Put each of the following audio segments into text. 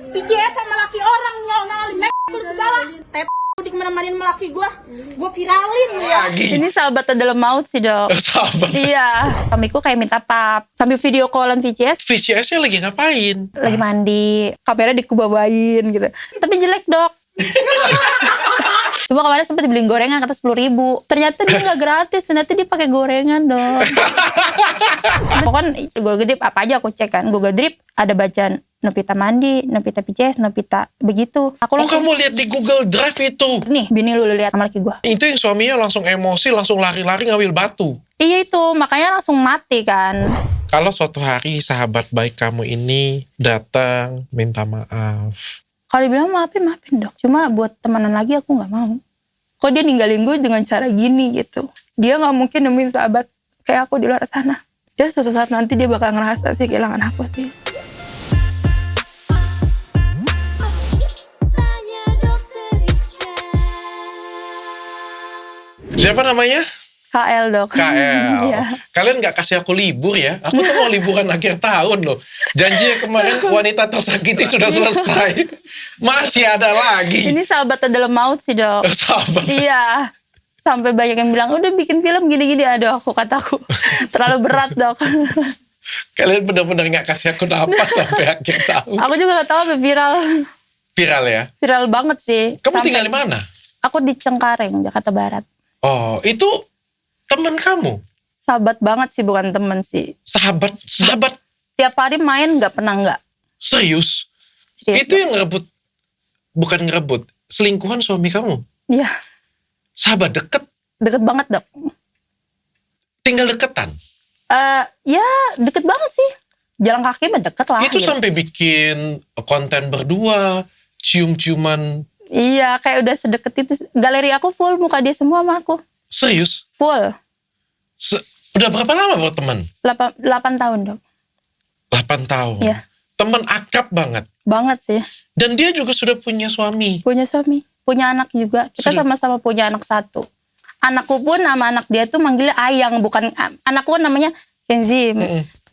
PCS sama laki orang ngalin lu segala. Udah kemana-manain sama laki gue viralin ya. Ini sahabat dalam maut sih dok. Sahabat. Iya. Suamiku kayak minta pap sambil video callan VCS. VCS-nya lagi ngapain? Lagi mandi, kamera dikubawain gitu. Tapi jelek dok. Cuma kemarin sempat dibeliin gorengan kata 10.000. Ternyata dia nggak gratis, ternyata dia pakai gorengan dok. Pokoknya Google Drip apa aja aku cek kan. Google Drip ada bacaan Novita mandi, Novita PCS, Novita begitu. Aku langsung, kamu lihat di Google Drive itu? nih bini lu lihat sama laki gue. Itu yang suaminya langsung emosi, langsung lari-lari ngambil batu. Iya itu, makanya langsung mati kan. Kalau suatu hari sahabat baik kamu ini datang minta maaf. Kalau dibilang maafin dok. Cuma buat temenan lagi aku nggak mau. Kok dia ninggalin gue dengan cara gini gitu. Dia nggak mungkin nemuin sahabat kayak aku di luar sana. Ya suatu saat nanti dia bakal ngerasa sih kehilangan aku sih. Siapa namanya? KL dok. KL. Iya. Kalian nggak kasih aku libur ya? Aku tuh mau liburan akhir tahun loh. Janji kemarin wanita tersakiti sudah selesai. Masih ada lagi. Ini sahabat dalam maut sih dok. Sahabat. Iya. Sampai banyak yang bilang udah bikin film gini-gini. Aduh aku kataku terlalu berat dok. Kalian benar-benar nggak kasih aku napas sampai akhir tahun. Aku juga gak tahu apa viral. Viral ya? Viral banget sih. Kamu tinggal di mana? Aku di Cengkareng, Jakarta Barat. Oh, itu teman kamu? Sahabat banget sih, bukan temen sih. Sahabat? Tiap hari main gak pernah gak. Serius? Serius Itu dok. yang ngerebut, bukan ngerebut, selingkuhan suami kamu? Iya, Sahabat deket? deket banget dok. Tinggal deketan? Ya deket banget sih. Jalan kaki mah deket lah. Itu gitu. sampai bikin konten berdua, cium-ciuman. Iya, kayak udah sedeket itu. Galeri aku full, muka dia semua sama aku. Serius? Full. Udah berapa lama berteman? 8 tahun dok. 8 tahun? Iya. Teman akrab banget? Banget sih. Dan dia juga sudah punya suami? Punya suami. Punya anak juga. Kita Sudah. sama-sama punya anak 1. Anakku pun sama anak dia tuh manggilnya Ayang. Bukan, anakku namanya Kenzi.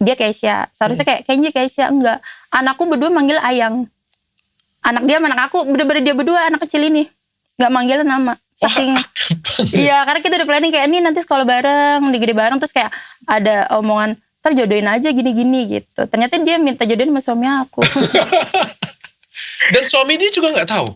Dia Keisha. Seharusnya kayak Kenji Keisha. Enggak. Anakku berdua manggil Ayang. Anak dia sama anak aku. Bener-bener dia berdua anak kecil ini. Gak manggilnya nama. Saking. Iya, karena kita udah planning kayak ini nanti sekolah bareng, digede bareng, terus kayak ada omongan terjodohin aja gini-gini gitu. Ternyata dia minta jodohin sama suami aku. Dan suami dia juga nggak tahu?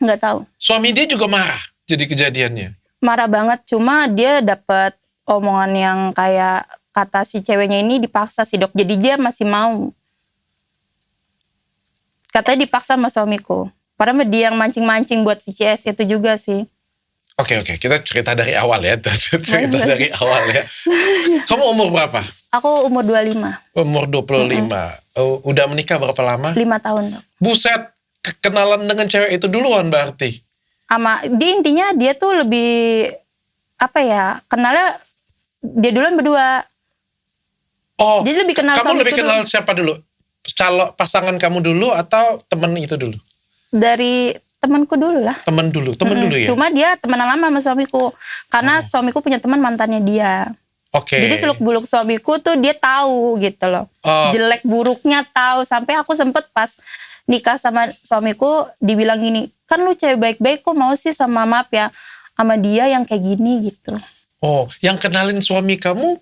Nggak tahu. Suami dia juga marah jadi kejadiannya? Marah banget, cuma dia dapat omongan yang kayak kata si ceweknya ini dipaksa sih dok. Jadi dia masih mau. Katanya dipaksa sama suamiku. Padahal dia yang mancing-mancing buat VCS itu juga sih. Oke, kita cerita dari awal ya. Cerita dari awal ya. Kamu umur berapa? Aku umur 25. Umur 25. Udah menikah berapa lama? 5 tahun dok. Buset, kenalan dengan cewek itu duluan berarti? Dia intinya dia tuh lebih, apa ya, kenalnya dia duluan berdua. Oh, Jadi lebih kenal kamu suami lebih itu kenal siapa dulu? Calon pasangan kamu dulu atau temen itu dulu? dari temanku dulu lah. Temen dulu ya? Cuma dia temenan lama sama suamiku. Karena suamiku punya teman mantannya dia. Oke. Jadi seluk-beluk suamiku tuh dia tahu gitu loh. Oh. Jelek buruknya tahu. Sampai aku sempet pas nikah sama suamiku dibilang gini, kan lu cewek baik-baik kok mau sih sama maaf ya sama dia yang kayak gini gitu. Oh, yang kenalin suami kamu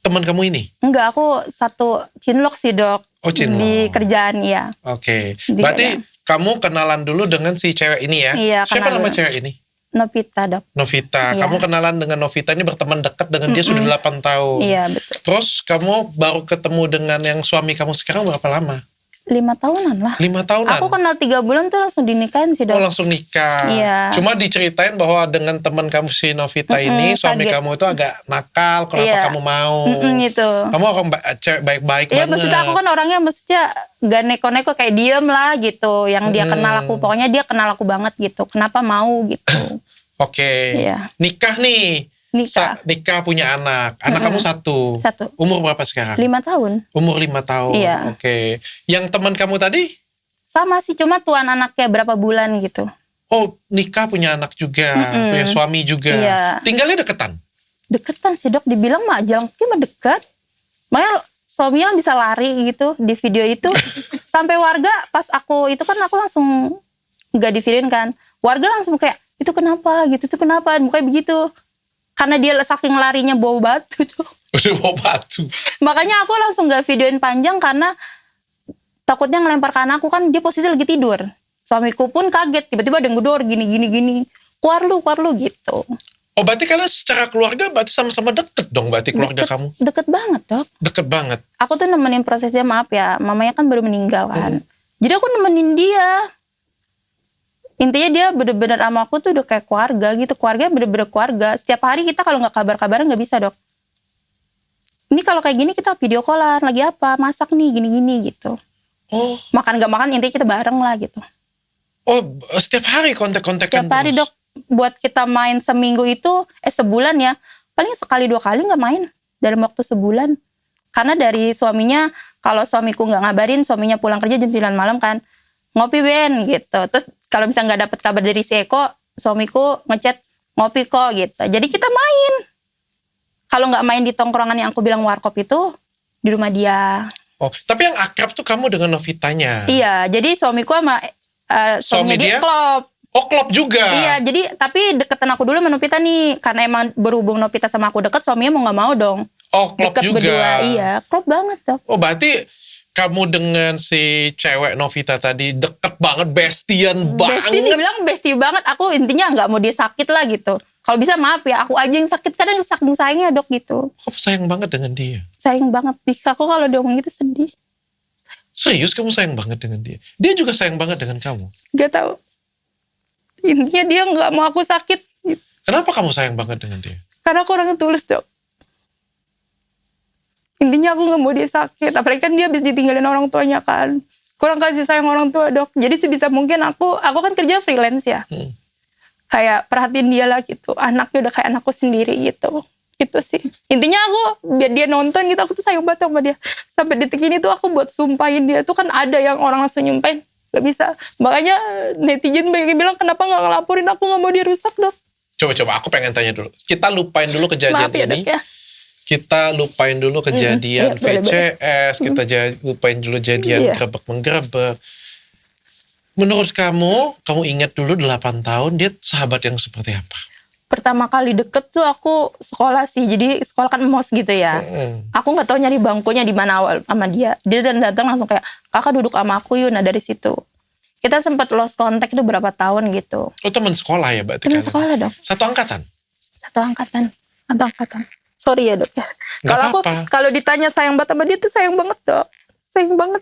teman kamu ini? Enggak, aku satu cinlok sih dok. Oh, cinlok. Di kerjaan ya. Oke. Di Berarti kerjaan. kamu kenalan dulu dengan si cewek ini ya? Iya, Siapa kenal nama dulu. cewek ini? Novita dok. Novita. Iya. Kamu kenalan dengan Novita ini berteman dekat dengan dia sudah 8 tahun. Iya betul. Terus kamu baru ketemu dengan yang suami kamu sekarang berapa lama? 5 tahunan lah. 5 tahunan? Aku kenal 3 bulan tuh langsung dinikahin sih dok. Oh, langsung nikah. Iya. Cuma diceritain bahwa dengan teman kamu si Novita ini, suami kaget. kamu itu agak nakal, kenapa Iya. kamu mau? Gitu. Kamu orang cewek baik-baik Iya banget. maksudnya aku kan orangnya maksudnya gak neko-neko kayak diem lah gitu. Yang dia kenal aku, pokoknya dia kenal aku banget gitu. Kenapa mau gitu. Oke. Iya. Nikah nih. Nikah. Nikah punya anak. Anak kamu 1. 1. Umur berapa sekarang? 5 tahun. Umur 5 tahun. Iya. Oke. Yang teman kamu tadi? Sama sih, cuma tuan anaknya berapa bulan gitu. Oh, nikah punya anak juga. Punya suami juga. Iya. Tinggalnya deketan? Deketan sih dok, dibilang mah jalan kaki mah dekat. Makanya suaminya bisa lari gitu di video itu. Sampai warga pas aku itu kan aku langsung gak di videoin kan. Warga langsung kayak, itu kenapa gitu, itu kenapa, mukanya begitu. Karena dia saking larinya bawa batu tuh. Udah bawa batu. Makanya aku langsung gak videoin panjang karena takutnya ngelempar ke anakku kan dia posisi lagi tidur. Suamiku pun kaget, tiba-tiba ada yang gedor gini. Keluar lu gitu. Oh berarti karena secara keluarga berarti sama-sama deket dong berarti keluarga kamu. Deket banget dok. Deket banget. Aku tuh nemenin prosesnya, maaf ya, mamanya kan baru meninggal kan. Jadi aku nemenin dia. Intinya dia bener-bener sama aku tuh udah kayak keluarga gitu. Keluarga bener-bener keluarga. Setiap hari kita kalau gak kabar-kabaran gak bisa dok. Ini kalau kayak gini kita video callan, lagi apa, masak nih, gini-gini gitu. Oh. Makan gak makan intinya kita bareng lah gitu. Oh setiap hari kontak-kontakan Setiap hari terus? dok. Buat kita main seminggu itu, sebulan ya. Paling sekali 2 kali gak main dalam waktu sebulan. Karena dari suaminya, kalau suamiku gak ngabarin, suaminya pulang kerja jam 9 malam kan. Ngopi Ben gitu. Terus kalau misalnya gak dapet kabar dari si Eko, suamiku ngechat ngopi kok gitu. Jadi kita main. Kalau gak main di tongkrongan yang aku bilang warkop itu, di rumah dia. Oh tapi yang akrab tuh kamu dengan Novitanya? Iya, jadi suamiku sama suaminya dia klop. Oh klop juga? Iya, jadi tapi deketan aku dulu sama Novita nih. Karena emang berhubung Novita sama aku deket, suaminya mau gak mau dong. Oh klop Deket juga? berdua, iya. Klop banget dok. Oh berarti kamu dengan si cewek Novita tadi deket banget, bestian banget. Bestie dibilang bestie banget. Aku intinya gak mau dia sakit lah gitu. Kalau bisa maaf ya, aku aja yang sakit. Kadang saking sayangnya dok gitu. Kamu sayang banget dengan dia? Sayang banget. Aku kalau dia ngomong gitu sedih. Serius kamu sayang banget dengan dia? Dia juga sayang banget dengan kamu? Gak tahu. Intinya dia gak mau aku sakit. Kenapa kamu sayang banget dengan dia? Karena aku orangnya tulus dok. Intinya aku gak mau dia sakit. Apalagi kan dia habis ditinggalin orang tuanya kan. Kurang kasih sayang orang tua dok. Jadi sebisa mungkin aku kan kerja freelance ya. Kayak perhatiin dia lah gitu. Anaknya udah kayak anakku sendiri gitu. Gitu sih. Intinya aku biar dia nonton gitu, aku tuh sayang banget sama dia. Sampai detik ini tuh aku buat sumpahin dia tuh kan ada yang orang langsung nyumpahin. Gak bisa. Makanya netizen banyak yang bilang kenapa gak ngelaporin, aku gak mau dia rusak dok. Coba aku pengen tanya dulu. Kita lupain dulu kejadian Maaf ya, ini. dok, ya. Kita lupain dulu kejadian Iya, boleh. VCS. Kita lupain dulu kejadian Iya. gerebek-menggerebek. Menurut kamu ingat dulu 8 tahun dia sahabat yang seperti apa? Pertama kali deket tuh aku sekolah sih. Jadi sekolah kan mos gitu ya. Aku gak tahu nyari bangkunya di mana awal sama dia. Dia datang langsung kayak, kakak duduk sama aku yuk. Nah dari situ. Kita sempat lost contact itu berapa tahun gitu. Oh teman sekolah ya berarti? Teman kan? sekolah dok. Satu angkatan? Satu angkatan. Sorry ya dok ya. Nggak Kalau aku, apa-apa. kalau ditanya sayang banget sama dia tuh sayang banget dok. Sayang banget.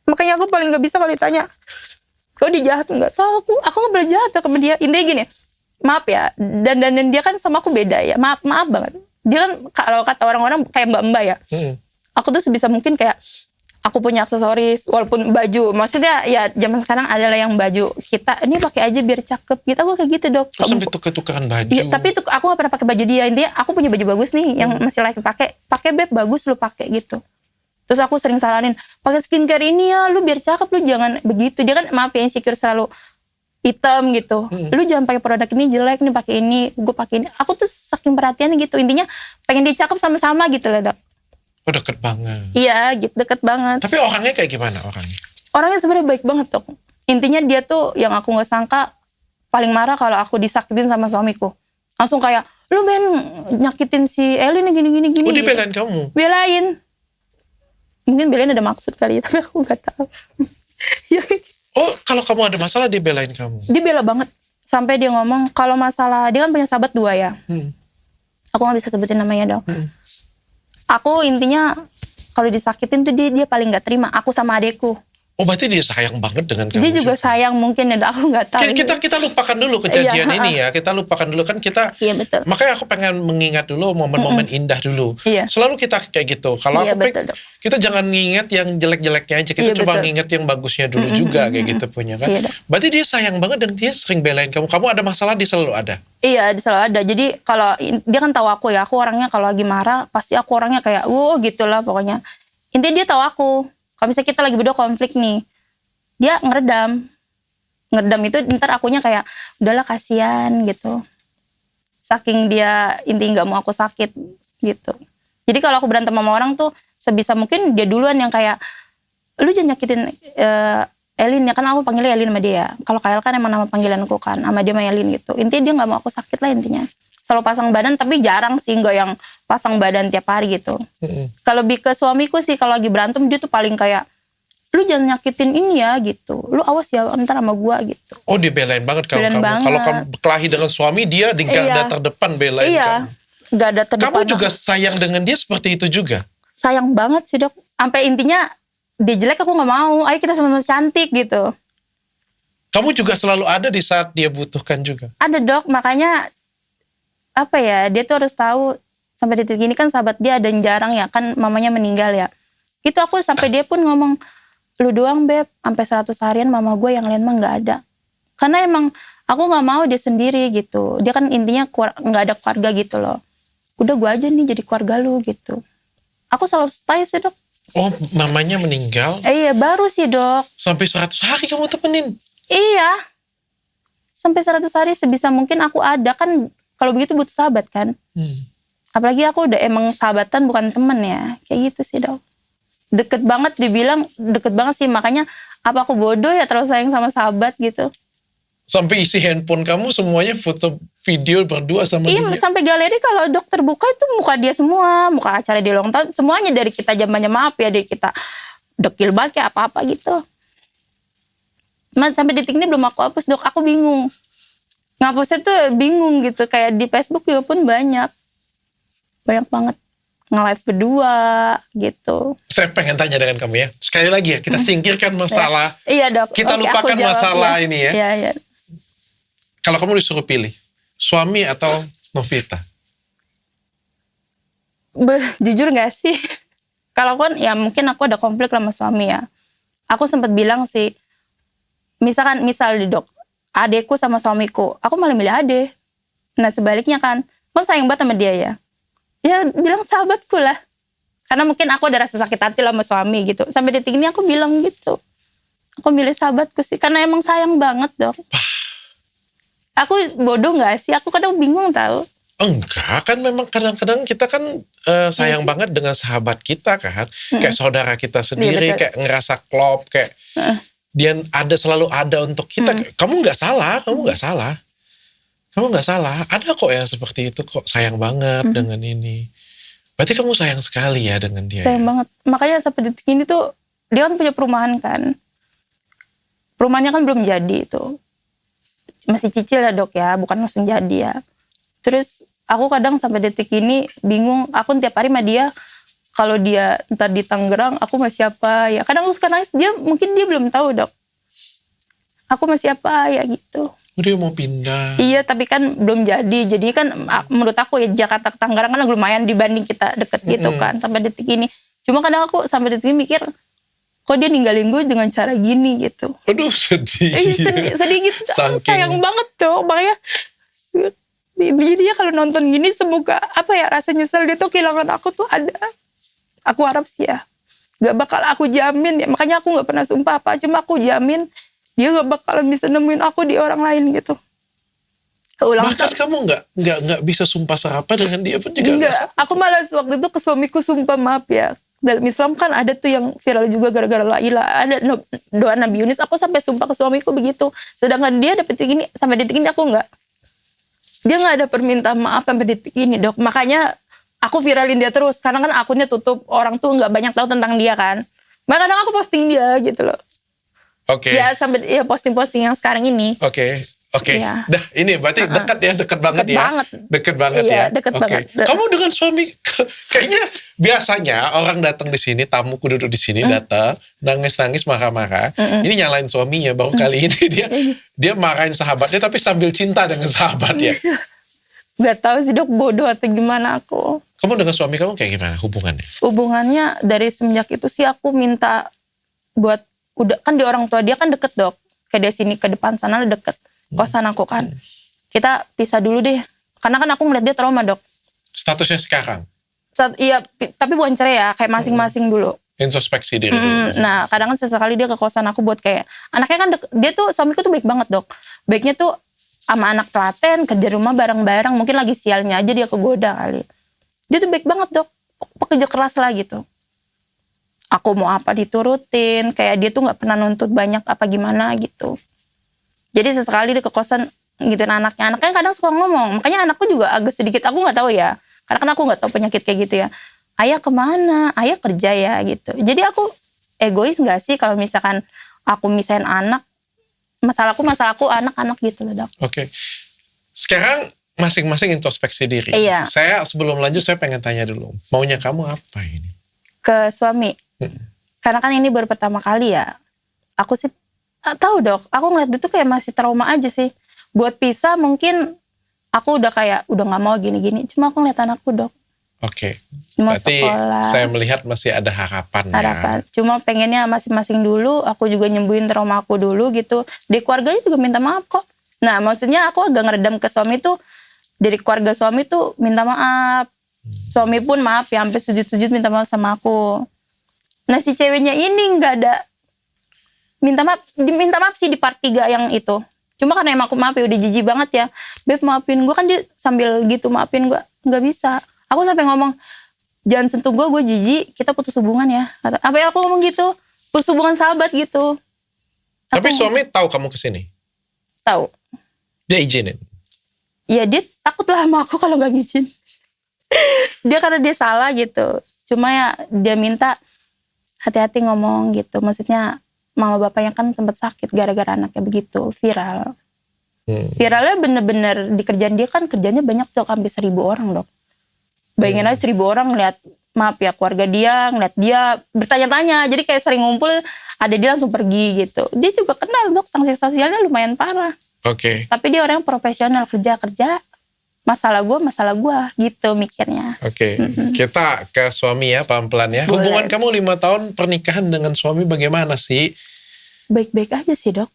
Makanya aku paling gak bisa kalau ditanya, lo dia jahat nggak? Tahu aku nggak pernah jahat sama dia. Intinya gini, maaf ya, dan dia kan sama aku beda ya. Maaf banget. Dia kan kalau kata orang-orang kayak mbak-mbak ya. Aku tuh sebisa mungkin kayak aku punya aksesoris, walaupun baju. Maksudnya ya zaman sekarang adalah yang baju kita ini pakai aja biar cakep gitu. Aku kayak gitu dok. Terus sampai tuker-tukeran baju? Iya, tapi itu aku gak pernah pakai baju dia. Intinya aku punya baju bagus nih yang masih laki pakai. Pakai beb bagus lu pakai gitu. Terus aku sering saranin, pakai skincare ini ya, lu biar cakep, lu jangan begitu. Dia kan maaf ya insecure selalu hitam gitu. Lu jangan pakai produk ini jelek nih, pakai ini, gue pakai ini. Aku tuh saking perhatian gitu. Intinya pengen dia cakep sama-sama gitu lah, Dok. Oh deket banget. Iya, gitu deket banget. Tapi orangnya kayak gimana orangnya? Orangnya sebenarnya baik banget, Dok. Intinya dia tuh yang aku nggak sangka paling marah kalau aku disakitin sama suamiku. Langsung kayak, lu Ben nyakitin si Elin gini. Oh dia gitu. belain kamu? Belain. Mungkin belain ada maksud kali ya, tapi aku gak tahu. Ya, Oh kalau kamu ada masalah dia belain kamu? dia bela banget. Sampai dia ngomong, kalau masalah, dia kan punya sahabat 2 ya. Aku gak bisa sebutin namanya dong. Aku intinya, kalau disakitin tuh dia paling gak terima. Aku sama adekku. Oh berarti dia sayang banget dengan kamu Dia juga sayang mungkin ya, aku gak tahu. Kita lupakan dulu kejadian Iya, ini ya. Kita lupakan dulu kan kita. Iya betul. Makanya aku pengen mengingat dulu momen-momen indah dulu. Iya. Selalu kita kayak gitu. Kalau Iya, aku betul, Dok. kita jangan nginget yang jelek-jeleknya aja. Kita Iya, coba betul. nginget yang bagusnya dulu juga kayak gitu punya kan. Iya, Dok. Berarti dia sayang banget dan dia sering belain kamu. Kamu ada masalah dia selalu ada. Iya, selalu ada. Jadi kalau dia kan tahu aku ya, aku orangnya kalau lagi marah pasti aku orangnya kayak gitulah pokoknya. Intinya dia tahu aku. Kalau misalnya kita lagi berdua konflik nih, dia ngeredam itu ntar akunya kayak udahlah kasihan gitu. Saking dia intinya nggak mau aku sakit gitu. Jadi kalau aku berantem sama orang tuh sebisa mungkin dia duluan yang kayak, lu jangan nyakitin Elin ya, kan aku panggilnya Elin sama dia. Kalau Kael kan emang nama panggilanku kan, sama dia sama Elin gitu. Intinya dia nggak mau aku sakit lah intinya. Selalu pasang badan, tapi jarang sih nggak yang pasang badan tiap hari gitu. Kalau lebih ke suamiku sih, kalau lagi berantem dia tuh paling kayak, lu jangan nyakitin ini ya gitu. Lu awas ya ntar sama gua gitu. Oh, dia belain banget kalau Belain kamu. banget. Kalau kamu kelahi dengan suami, dia di garda terdepan belain Iya, kamu. garda terdepan. Kamu juga sayang dengan dia seperti itu juga? Sayang banget sih dok. Sampai intinya dia jelek aku nggak mau. Ayo kita sama-sama cantik gitu. Kamu juga selalu ada di saat dia butuhkan juga? Ada dok, makanya apa ya, dia tuh harus tahu sampai detik ini kan sahabat dia ada yang jarang ya, kan mamanya meninggal ya. Itu aku sampai dia pun ngomong, lu doang beb, sampai 100 harian mama gue, yang lain mah nggak ada. Karena emang aku nggak mau dia sendiri gitu. Dia kan intinya nggak ada keluarga gitu loh. Udah gue aja nih jadi keluarga lu gitu. Aku selalu stay sih dok. Oh, mamanya meninggal? Iya baru sih dok. Sampai 100 hari kamu temenin? Iya. Sampai 100 hari sebisa mungkin aku ada kan. Kalau begitu butuh sahabat kan. Apalagi aku udah emang sahabatan bukan temen ya. Kayak gitu sih dok. Deket banget, dibilang deket banget sih. Makanya apa aku bodoh ya terlalu sayang sama sahabat gitu. Sampai isi handphone kamu semuanya foto video berdua sama Iya dia? sampai galeri kalau dokter buka itu muka dia semua. Muka acara dia ulang tahun. Semuanya dari kita zamannya maaf ya. Dari kita dekil banget kayak apa-apa gitu. Sampai detik ini belum aku hapus dok. Aku bingung. Ngapusnya tuh bingung gitu. Kayak di Facebook juga pun banyak. Banyak banget. Nge-live berdua gitu. Saya pengen tanya dengan kamu ya. Sekali lagi ya, kita singkirkan masalah. Iya dok. Kita Oke, lupakan aku jawab, masalah ya. ini ya. Iya, iya. Kalau kamu disuruh pilih, suami atau Novita? Jujur gak sih? Kalau kan ya mungkin aku ada konflik sama suami ya. Aku sempat bilang sih, misal di dok, adekku sama suamiku, aku malah milih adek. Nah sebaliknya kan, aku sayang banget sama dia ya. Ya bilang sahabatku lah. Karena mungkin aku ada rasa sakit hati lah sama suami gitu. Sampai detik ini aku bilang gitu. Aku milih sahabatku sih, karena emang sayang banget dok. Aku bodoh gak sih? Aku kadang bingung tahu. Enggak, kan memang kadang-kadang kita kan sayang banget dengan sahabat kita kan. Kayak saudara kita sendiri, Iya, betul. kayak ngerasa klop, kayak dia selalu ada untuk kita. Kamu nggak salah, kamu nggak salah. Kamu nggak salah. Ada kok yang seperti itu kok, sayang banget dengan ini. Berarti kamu sayang sekali ya dengan dia. Sayang Ya? banget. Makanya sampai detik ini tuh, dia kan punya perumahan kan. Perumahannya kan belum jadi itu. Masih cicil ya dok ya, bukan langsung jadi ya. Terus aku kadang sampai detik ini bingung, aku tiap hari sama dia, kalau dia ntar di Tangerang, aku masih apa ya. Kadang aku suka nangis, mungkin dia belum tahu dok. Aku masih apa ya gitu. Dia mau pindah. Iya tapi kan belum jadi. Jadi kan menurut aku ya Jakarta ke Tangerang kan lumayan dibanding kita deket gitu kan. Sampai detik ini. Cuma kadang aku sampai detik ini mikir, kok dia ninggalin gue dengan cara gini gitu. Aduh sedih. Sedih gitu. Saking- Sayang banget tuh. Makanya jadi dia kalau nonton gini semoga apa ya rasa nyesel dia tuh kehilangan aku tuh ada. Aku harap sih ya. Gak bakal aku jamin ya. Makanya aku gak pernah sumpah apa. Cuma aku jamin dia gak bakalan bisa nemuin aku di orang lain gitu. Bahkan kamu nggak bisa sumpah serapah dengan dia pun juga Enggak, nggak. aku malah waktu itu ke suamiku sumpah maaf ya. Dalam Islam kan ada tuh yang viral juga gara-gara la ilaha, ada doa Nabi Yunus. Aku sampai sumpah ke suamiku begitu. Sedangkan dia sampai detik ini aku enggak. Dia nggak ada permintaan maaf sampai detik ini dok. Makanya aku viralin dia terus. Karena kan akunnya tutup, orang tuh nggak banyak tahu tentang dia kan. Makanya kadang aku posting dia gitu loh. Oke. Ya sampai ya posting-posting yang sekarang ini. Oke. Iya. Dah ini berarti dekat ya, dekat banget Deket ya. banget. Deket banget Iya, ya. deket Oke. banget. Kamu dengan suami, kayaknya biasanya orang datang di sini, tamuku duduk di sini datang, nangis-nangis, marah-marah. Ini nyalain suaminya, baru kali ini dia marahin sahabatnya, tapi sambil cinta dengan sahabatnya. Gak tahu sih dok bodoh atau gimana aku. Kamu dengan suami kamu kayak gimana hubungannya? Hubungannya dari semenjak itu sih aku minta buat udah kan di orang tua dia kan deket dok. Kayak dari sini ke depan sana deket. Kosan aku kan. Kita pisah dulu deh. Karena kan aku ngeliat dia trauma dok. Statusnya sekarang? Iya, tapi bukan cerai ya. Kayak masing-masing dulu. Introspeksi diri dulu. Nah, kadang kan sesekali dia ke kosan aku buat kayak... Anaknya kan dia tuh, suamiku tuh baik banget dok. Baiknya tuh sama anak telaten, kerja rumah bareng-bareng. Mungkin lagi sialnya aja dia kegoda kali. Dia tuh baik banget dok. pekerja keras lah gitu. Aku mau apa diturutin, kayak dia tuh nggak pernah nuntut banyak apa gimana gitu. Jadi sesekali dia ke kosan gituin anaknya kadang suka ngomong, makanya anakku juga agak sedikit, aku nggak tahu ya, karena kan aku nggak tahu penyakit kayak gitu ya. Ayah kemana? Ayah kerja ya gitu. Jadi aku egois nggak sih kalau misalkan aku misahin anak, masalahku anak-anak gitu loh, Dok. Oke. Sekarang masing-masing introspeksi diri. Iya. Saya sebelum lanjut saya pengen tanya dulu, maunya kamu apa ini? Ke suami. Karena kan ini baru pertama kali ya. Aku sih tahu, Dok. Aku ngeliat dia tuh kayak masih trauma aja sih. Buat pisah mungkin aku udah nggak mau gini-gini. Cuma aku ngeliat anakku, Dok. Oke. Mau Berarti sekolah. saya melihat masih ada harapan. Ya. Cuma pengennya masing-masing dulu. Aku juga nyembuhin trauma aku dulu gitu. Di keluarganya juga minta maaf kok. Nah, maksudnya aku agak ngeredam ke suami tuh. Dari keluarga suami tuh minta maaf. Suami pun maaf ya, sampai sujud-sujud minta maaf sama aku. Nah, si ceweknya ini nggak ada minta maaf sih di part 3 yang itu. Cuma karena emang aku maaf ya, udah jijik banget ya. Beb maafin gue, kan dia sambil gitu maafin gue. Nggak bisa. Aku sampai ngomong, jangan sentuh gue jijik, kita putus hubungan ya. Apa ya aku ngomong gitu, putus hubungan sahabat gitu. Tapi suami tahu kamu kesini? Tahu. Dia izinin? Ya dia takut lah sama aku kalau nggak ngizin. Dia karena dia salah gitu. Cuma ya dia minta hati-hati ngomong gitu. Maksudnya mama bapaknya kan sempat sakit gara-gara anaknya begitu, viral. Viralnya bener-bener di kerjaan dia kan kerjanya banyak tuh, hampir 1.000 orang, Dok. Bayangin aja 1.000 orang ngeliat, maaf ya, keluarga dia, ngeliat dia bertanya-tanya. Jadi kayak sering ngumpul, ada dia langsung pergi gitu. Dia juga kenal, Dok, sanksi sosialnya lumayan parah. Oke. Tapi dia orang profesional, kerja. Masalah gue gitu mikirnya. Oke. Kita ke suami ya, pelan-pelan ya. Boleh. Hubungan kamu 5 tahun pernikahan dengan suami bagaimana sih? Baik-baik aja sih, Dok.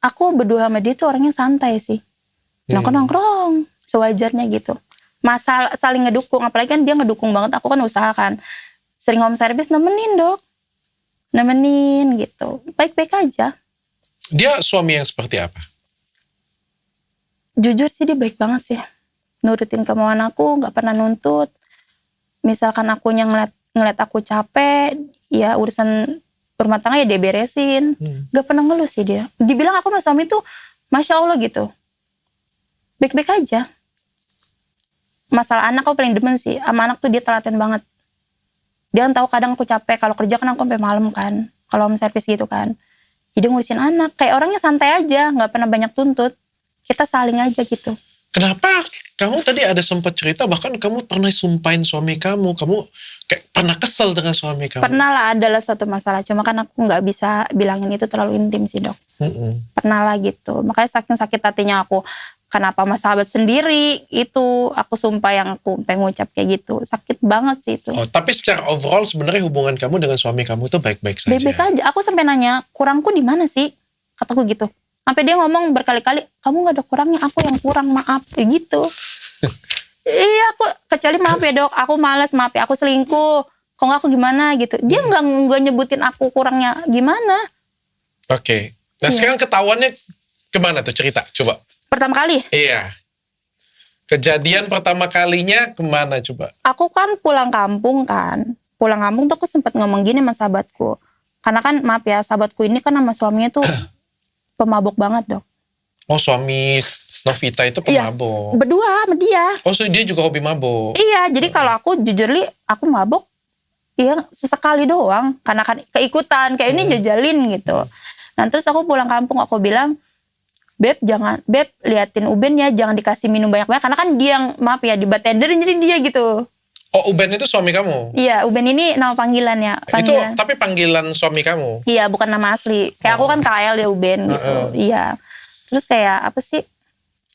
Aku berdua sama dia tuh orangnya santai sih. Nongkrong sewajarnya gitu. Masalah saling ngedukung, apalagi kan dia ngedukung banget. Aku kan usaha kan. Sering home service nemenin, Dok. Nemenin gitu. Baik-baik aja. Dia suami yang seperti apa? Jujur sih dia baik banget sih. Nurutin kemauan aku, gak pernah nuntut. Misalkan akunya ngeliat aku capek, ya urusan rumah tangga ya dia beresin. Gak pernah ngeluh sih dia. Dibilang aku sama suami tuh, Masya Allah gitu. Baik-baik aja. Masalah anak aku paling demen sih. Sama anak tuh dia telaten banget. Dia kan tahu kadang aku capek. Kalau kerja kan aku sampai malam kan. Kalau home service gitu kan. Jadi ngurusin anak. Kayak orangnya santai aja. Gak pernah banyak tuntut. Kita saling aja gitu. Kenapa kamu tadi ada sempat cerita bahkan kamu pernah sumpahin suami kamu kayak pernah kesel dengan suami kamu? Pernah lah, adalah suatu masalah. Cuma kan aku nggak bisa bilangin itu terlalu intim sih, Dok. Pernah lah gitu. Makanya saking sakit hatinya aku. Kenapa sama sahabat sendiri itu aku sumpah yang aku pengen ngucap kayak gitu. Sakit banget sih itu. Oh, tapi secara overall sebenarnya hubungan kamu dengan suami kamu itu baik-baik saja. Baik-baik aja. Aku sampai nanya, kurangku di mana sih? Kataku gitu. Sampai dia ngomong berkali-kali, kamu gak ada kurangnya, aku yang kurang, maaf. Kayak gitu. Iya, aku kecuali maaf ya, Dok, aku malas, maaf ya, aku selingkuh. Kok gak aku gimana gitu. Dia gak nyebutin aku kurangnya gimana. Oke. Nah sekarang ketahuannya kemana tuh, cerita, coba. Pertama kali? Iya. Kejadian pertama kalinya kemana coba? Aku kan pulang kampung tuh aku sempat ngomong gini sama sahabatku. Karena kan maaf ya, sahabatku ini kan sama suaminya tuh pemabok banget, Dok. Oh, suami Novita itu pemabok. Iya, berdua sama dia. Oh, so dia juga hobi mabok. Iya, jadi kalau aku jujur aku mabok, iya sesekali doang. Karena kan keikutan, kayak ini jajalin gitu. Nah terus aku pulang kampung, aku bilang, Beb liatin Uben ya, jangan dikasih minum banyak-banyak. Karena kan dia yang, maaf ya, dibatenderin jadi dia gitu. Oh, Uben itu suami kamu? Iya, Uben ini nama panggilan ya. Itu tapi panggilan suami kamu? Iya, bukan nama asli. Kayak aku kan KL ya Uben gitu. Iya. Terus kayak apa sih?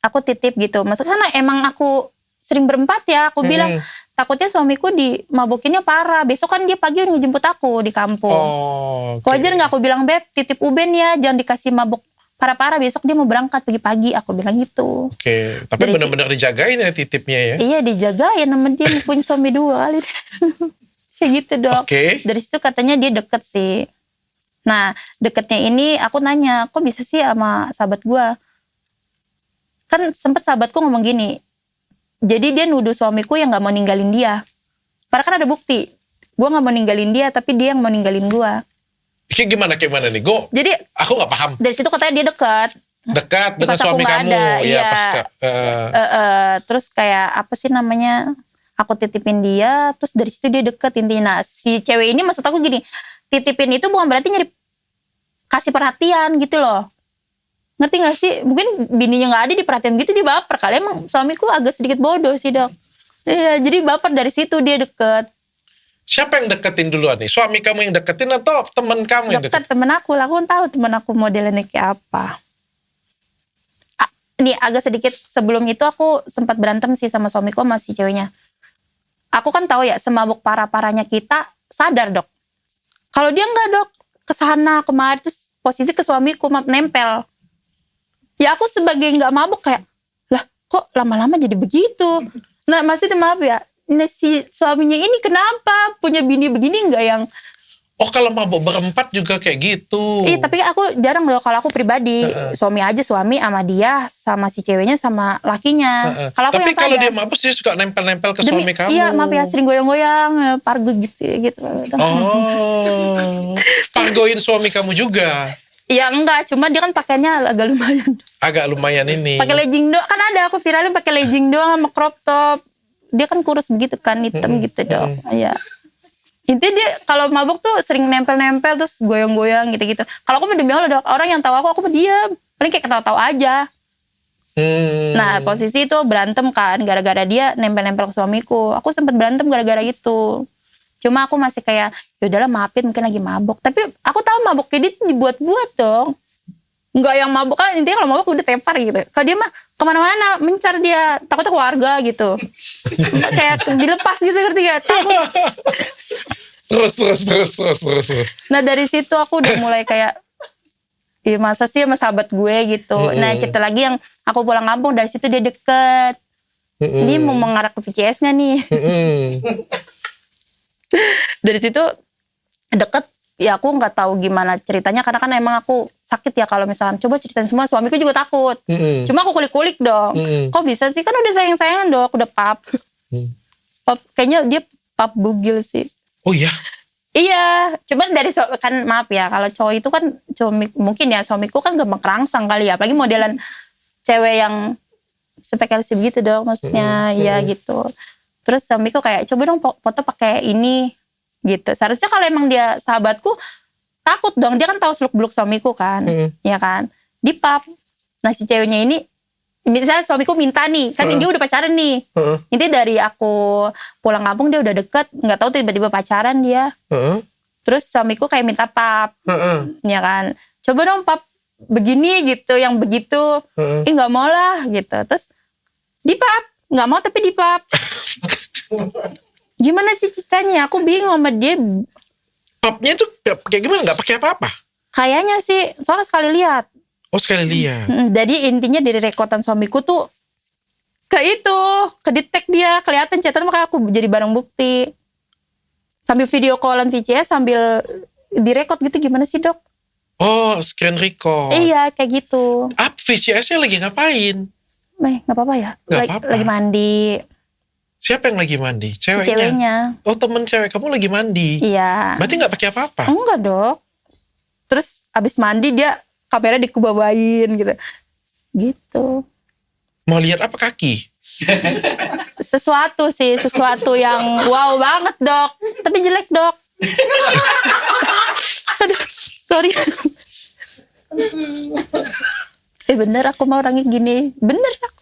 Aku titip gitu. Maksudnya karena emang aku sering berempat ya. Aku bilang takutnya suamiku dimabukinnya parah. Besok kan dia pagi udah ngejemput aku di kampung. Oh, okay. Wajar gak aku bilang, Beb titip Uben ya. Jangan dikasih mabuk parah-parah, besok dia mau berangkat pagi-pagi, aku bilang gitu. Oke, tapi benar-benar dijagain ya titipnya ya? Iya dijagain, sama dia punya suami 2 kali. Kayak gitu, Dok. Dari situ katanya dia deket sih. Nah deketnya ini aku nanya, kok bisa sih sama sahabat gue? Kan sempet sahabatku ngomong gini, jadi dia nuduh suamiku yang gak mau ninggalin dia. Padahal kan ada bukti. Gue gak mau ninggalin dia, tapi dia yang mau ninggalin gue. Kayak gimana nih? Jadi Aku gak paham. dari situ katanya dia dekat Dengan pas aku suami nggak kamu. ada, Iya, iya. pas Terus kayak apa sih namanya, aku titipin dia, terus dari situ dia deket intinya. Nah, si cewek ini maksud aku gini, titipin itu bukan berarti nyari kasih perhatian gitu loh. Ngerti gak sih? Mungkin bininya gak ada diperhatiin gitu, dia baper kali. Emang suamiku agak sedikit bodoh sih, Dok. Iya, jadi baper dari situ dia deket. Siapa yang deketin duluan nih? Suami kamu yang deketin atau teman kamu yang Deket deketin? temen aku lah, aku kan tahu temen aku modelnya kayak apa. Nih agak sedikit sebelum itu aku sempat berantem sih sama suamiku sama si ceweknya. Aku kan tahu ya semabuk parah-parahnya kita sadar, Dok. Kalau dia enggak, Dok, kesana kemari terus posisi ke suamiku nempel. Ya aku sebagai nggak mabuk kayak, lah kok lama-lama jadi begitu. Nah maksudnya maaf ya, nah, si suaminya ini kenapa punya bini begini nggak yang Oh, kalau mabuk berempat juga kayak gitu. tapi aku jarang loh kalau aku pribadi. Suami aja, suami sama dia, sama si ceweknya, sama lakinya. Kalau aku Tapi yang kalau sadar. dia mabuk dia suka nempel-nempel ke suami kamu. Iya maaf ya, sering goyang-goyang, pargo gitu. Oh, panggoin suami kamu juga. Ya enggak, cuma dia kan pakainya agak lumayan. Agak lumayan ini. Pakai legging doang, kan ada aku viralin pakai legging doang sama crop top. Dia kan kurus begitu kan, hitam gitu dong. Iya. Intinya dia kalau mabuk tuh sering nempel-nempel terus goyang-goyang gitu-gitu. Kalau aku demi Allah, Dok, orang yang tahu aku diam. Paling kayak ketawa-tawa aja. Nah, posisi itu berantem kan gara-gara dia nempel-nempel ke suamiku. Aku sempat berantem gara-gara itu. Cuma aku masih kayak, ya udahlah maafin, mungkin lagi mabuk. Tapi aku tahu mabuknya dia dibuat-buat dong. Enggak yang mabuk kan, intinya kalau mabuk udah tepar gitu. Kalau dia mah kemana-mana mencar dia, takutnya keluarga gitu. Kayak dilepas gitu, ngerti gak? Takut. Terus. Nah dari situ aku udah mulai kayak, iya masa sih sama sahabat gue gitu. Nah cerita lagi yang aku pulang kampung, dari situ dia deket. Dia mau mengarah ke VCS-nya nih. Dari situ deket, ya aku nggak tahu gimana ceritanya karena kan emang aku sakit ya kalau misalkan coba ceritain semua, suamiku juga takut. Cuma aku kulik-kulik dong. Kok bisa sih, kan udah sayang-sayangan, Dok, udah pap. Pap kayaknya dia pap bugil sih. Oh iya. Iya, cuman dari kan maaf ya, kalau cowok itu kan mungkin ya suamiku kan gampang kerangsang kali ya, apalagi modelan cewek yang spesialis begitu dong, maksudnya iya gitu. Terus suamiku kayak coba dong foto pakai ini gitu. Seharusnya kalau emang dia sahabatku takut dong, dia kan tahu seluk-beluk suamiku kan, ya kan. Di pub. Nah si ceweknya ini, misalnya suamiku minta nih, kan dia udah pacaran nih. Intinya dari aku pulang kampung dia udah deket, nggak tahu tiba-tiba pacaran dia. Terus suamiku kayak minta pap, ya kan. Coba dong pap begini gitu, yang begitu. Nggak mau lah gitu. Terus di pap, nggak mau tapi di pap. Gimana sih ceritanya? Aku bingung sama dia. Papnya tuh kayak gimana? Nggak pakai apa-apa? Kayaknya sih, soalnya sekali lihat. Oh sekali lihat. Jadi intinya dari rekotan suamiku tuh ke itu, ke detect dia, kelihatan chatan, makanya aku jadi barang bukti. Sambil video callan VCS sambil direkod gitu, gimana sih, Dok? Oh, screen record. Iya, kayak gitu. VCS-nya lagi ngapain? Nggak apa-apa ya? Nggak apa-apa. Lagi mandi. Siapa yang lagi mandi? Ceweknya? Ceweknya. Oh, temen cewek kamu lagi mandi? Iya. Berarti nggak pakai apa-apa? Enggak, Dok. Terus abis mandi dia kamera dikubawain gitu. Gitu. Mau lihat apa kaki? Sesuatu yang wow banget, Dok. Tapi jelek, Dok. Aduh, sorry. Bener aku mau orangnya gini. Bener aku.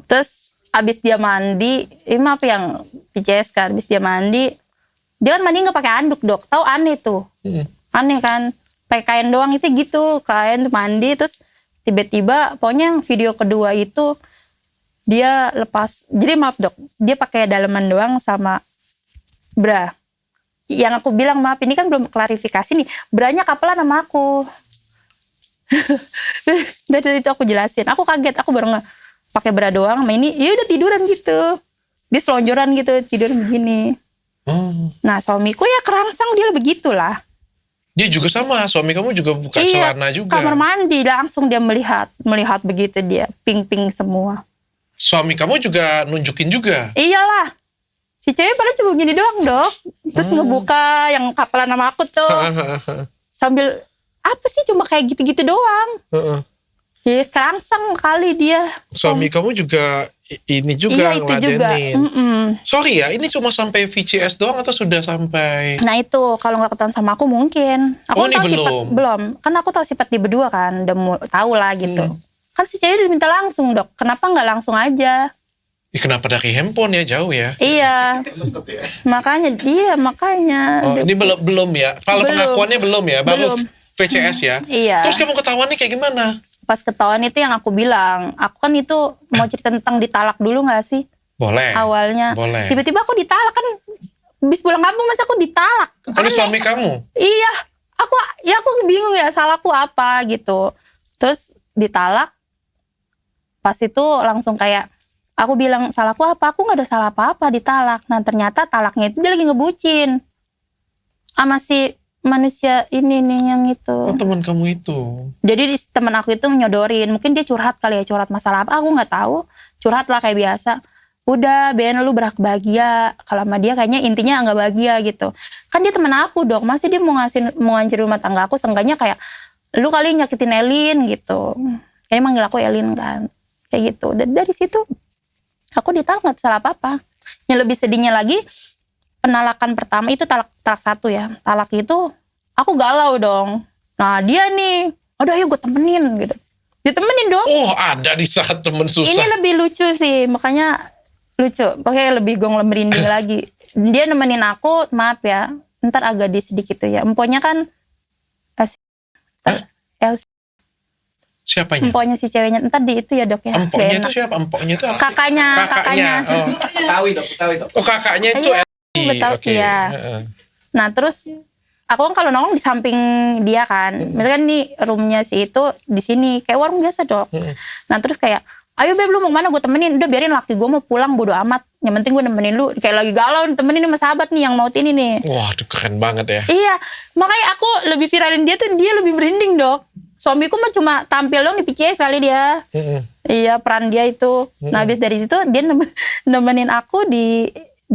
Terus abis dia mandi, maaf yang PCS kan, abis dia mandi, dia kan mandi nggak pakai anduk, Dok. Tahu aneh tuh. Aneh kan. Pakai kain doang itu gitu, kain mandi terus tiba-tiba pokoknya yang video kedua itu dia lepas. Jadi maaf, Dok, dia pakai daleman doang sama bra. Yang aku bilang maaf, ini kan belum klarifikasi nih, branya kapelan sama aku. Dari itu aku jelasin, aku kaget, aku baru nggak pakai bra doang sama ini, ya udah tiduran gitu, dia selonjoran gitu, tidur begini. Nah suamiku ya kerangsang, dia begitulah. Dia juga sama, suami kamu juga buka celana juga. Kamar mandi langsung dia melihat begitu, dia ping-ping semua. Suami kamu juga nunjukin juga? Iyalah. Si cewek paling cuma gini doang dok. Terus ngebuka yang kapalan nama aku tuh. Sambil apa sih cuma kayak gitu-gitu doang. Ya kerangsang kali dia. Suami kamu juga ini juga Iya itu juga. ngeladenin. Sorry ya, ini cuma sampai VCS doang atau sudah sampai? Nah itu kalau nggak ketahuan sama aku mungkin. Aku ini tahu belum? sifat belum. Kan aku tahu sifat dia berdua kan. Udah tahu lah gitu. Kan si cewek udah minta langsung dok. Kenapa nggak langsung aja? Kenapa dari handphone ya, jauh ya? Iya. Makanya. Oh, ini belum ya? Kalau Belum. pengakuannya belum ya? Baru Belum. VCS ya? Iya. Terus kamu ketahuannya kayak gimana? Pas ketahuan itu yang aku bilang. Aku kan itu mau cerita tentang ditalak dulu gak sih? Boleh. Awalnya. Boleh. Tiba-tiba aku ditalak kan. Habis pulang kampung masa aku ditalak. Kan ini suami kamu? Iya. Aku bingung ya salahku apa gitu. Terus ditalak. Pas itu langsung kayak. Aku bilang salahku apa? Aku gak ada salah apa-apa ditalak. Nah ternyata talaknya itu dia lagi ngebucin. Sama si manusia ini nih yang itu. Oh, teman kamu itu. Jadi teman aku itu nyodorin. Mungkin dia curhat kali ya. Curhat masalah apa aku gak tahu. Curhat lah kayak biasa. Udah Ben lu berhak bahagia. Kalau sama dia kayaknya intinya gak bahagia gitu. Kan dia teman aku dok. Masih dia mau ngancurin rumah tangga aku. Seenggaknya kayak lu kali nyakitin Elin gitu. Kayaknya manggil aku Elin kan. Kayak gitu. Dan dari situ aku ditalak gak salah apa-apa. Yang lebih sedihnya lagi, penalakan pertama itu talak 1 ya. Talak itu aku galau dong. Nah dia nih, aduh ayo gue temenin gitu. Ditemenin dong. Oh, ada di saat temen susah. Ini lebih lucu sih, makanya lucu. Pokoknya lebih gong merinding lagi. Dia nemenin aku, maaf ya, ntar agak sedikit tuh ya. Emponya kan Elsie. Siapanya? Empoknya si ceweknya, ntar di itu ya dok ya. Empoknya Gak itu enak. siapa? Empoknya itu apa? Kakaknya. Oh. Betawi dok. Oh, kakaknya itu Iya, Elsie. betul, Oke. iya. Nah terus aku kan kalau nongkrong di samping dia kan, misalkan nih roomnya si itu di sini kayak warung biasa dok. Nah terus kayak, ayo beb lu mau kemana gue temenin, udah biarin laki gue mau pulang bodo amat, yang penting gue nemenin lu, kayak lagi galau temenin sama sahabat nih yang maut ini nih. Wah, itu keren banget ya. Iya, makanya aku lebih viralin dia tuh dia lebih merinding dok. Suamiku mah cuma tampil dong di PCS kali dia. Iya peran dia itu. Nah habis dari situ dia nemenin aku di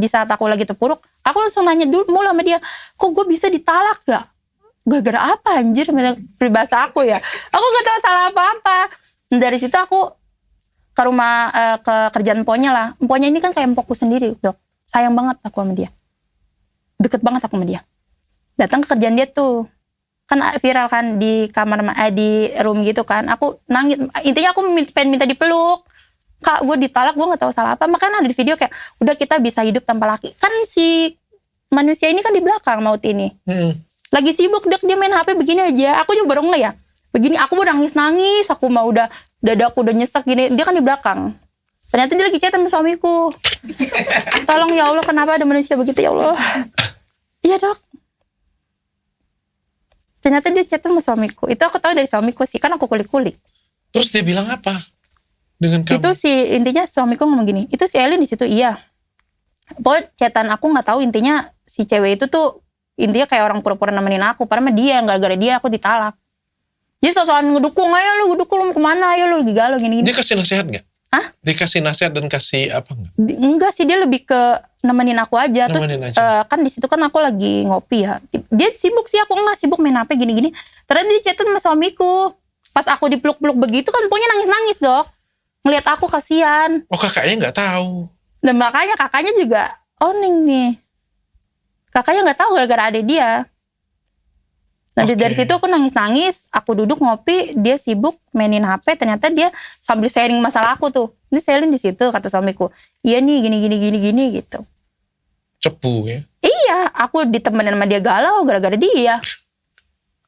saat aku lagi terpuruk. Aku langsung nanya dulu mulu sama dia, kok gue bisa ditalak gak? Gara-gara apa anjir? Peribahasa aku ya. Aku gak tahu salah apa-apa. Dari situ aku ke rumah, ke kerjaan emponya lah. Emponya ini kan kayak empokku sendiri dok. Sayang banget aku sama dia. Deket banget aku sama dia. Datang ke kerjaan dia tuh. Kan viral kan di kamar, di room gitu kan. Aku nangis. Intinya aku pengen minta dipeluk. Kak gue ditalak, gue gak tahu salah apa. Makanya ada di video kayak, udah kita bisa hidup tanpa laki. Kan si manusia ini kan di belakang maut ini. Lagi sibuk dia main HP begini aja. Aku juga baru ya. Begini aku udah nangis. Aku mau udah dadaku udah nyesek gini. Dia kan di belakang. Ternyata dia lagi chat sama suamiku. Tolong ya Allah, kenapa ada manusia begitu ya Allah. Iya dok. Ternyata dia chat sama suamiku. Itu aku tahu dari suamiku sih. Kan aku kulik-kulik. Terus dia bilang apa? Dengan kamu? Itu si intinya suamiku ngomong gini. Itu si Elin di situ iya. Pokoknya chatan aku nggak tahu intinya si cewek itu tuh intinya kayak orang pura-pura nemenin aku. Padahal dia gara-gara dia aku ditalak. Dia sosokan ngedukung, ayo lu mau kemana, ayo lu lagi galau gini. Dia kasih nasihat gak? Hah? Dia kasih nasihat dan kasih apa gak? Enggak sih, dia lebih ke nemenin aku aja. Nemenin Terus aja. kan di situ kan aku lagi ngopi ya. Dia sibuk sih, aku enggak sibuk main HP gini-gini. Ternyata dia chatin sama suamiku. Pas aku dipeluk-peluk begitu kan pokoknya nangis-nangis dok. Ngeliat aku kasihan. Oh, kakaknya gak tahu. Dan makanya kakaknya juga oning nih. Kakaknya gak tahu gara-gara ada dia. Nah dari situ aku nangis-nangis. Aku duduk ngopi, dia sibuk mainin HP. Ternyata dia sambil sharing masalah aku tuh. Ini sharing di situ kata suamiku. Iya nih gini gitu. Cepu ya. Iya, aku ditemenin sama dia galau gara-gara dia.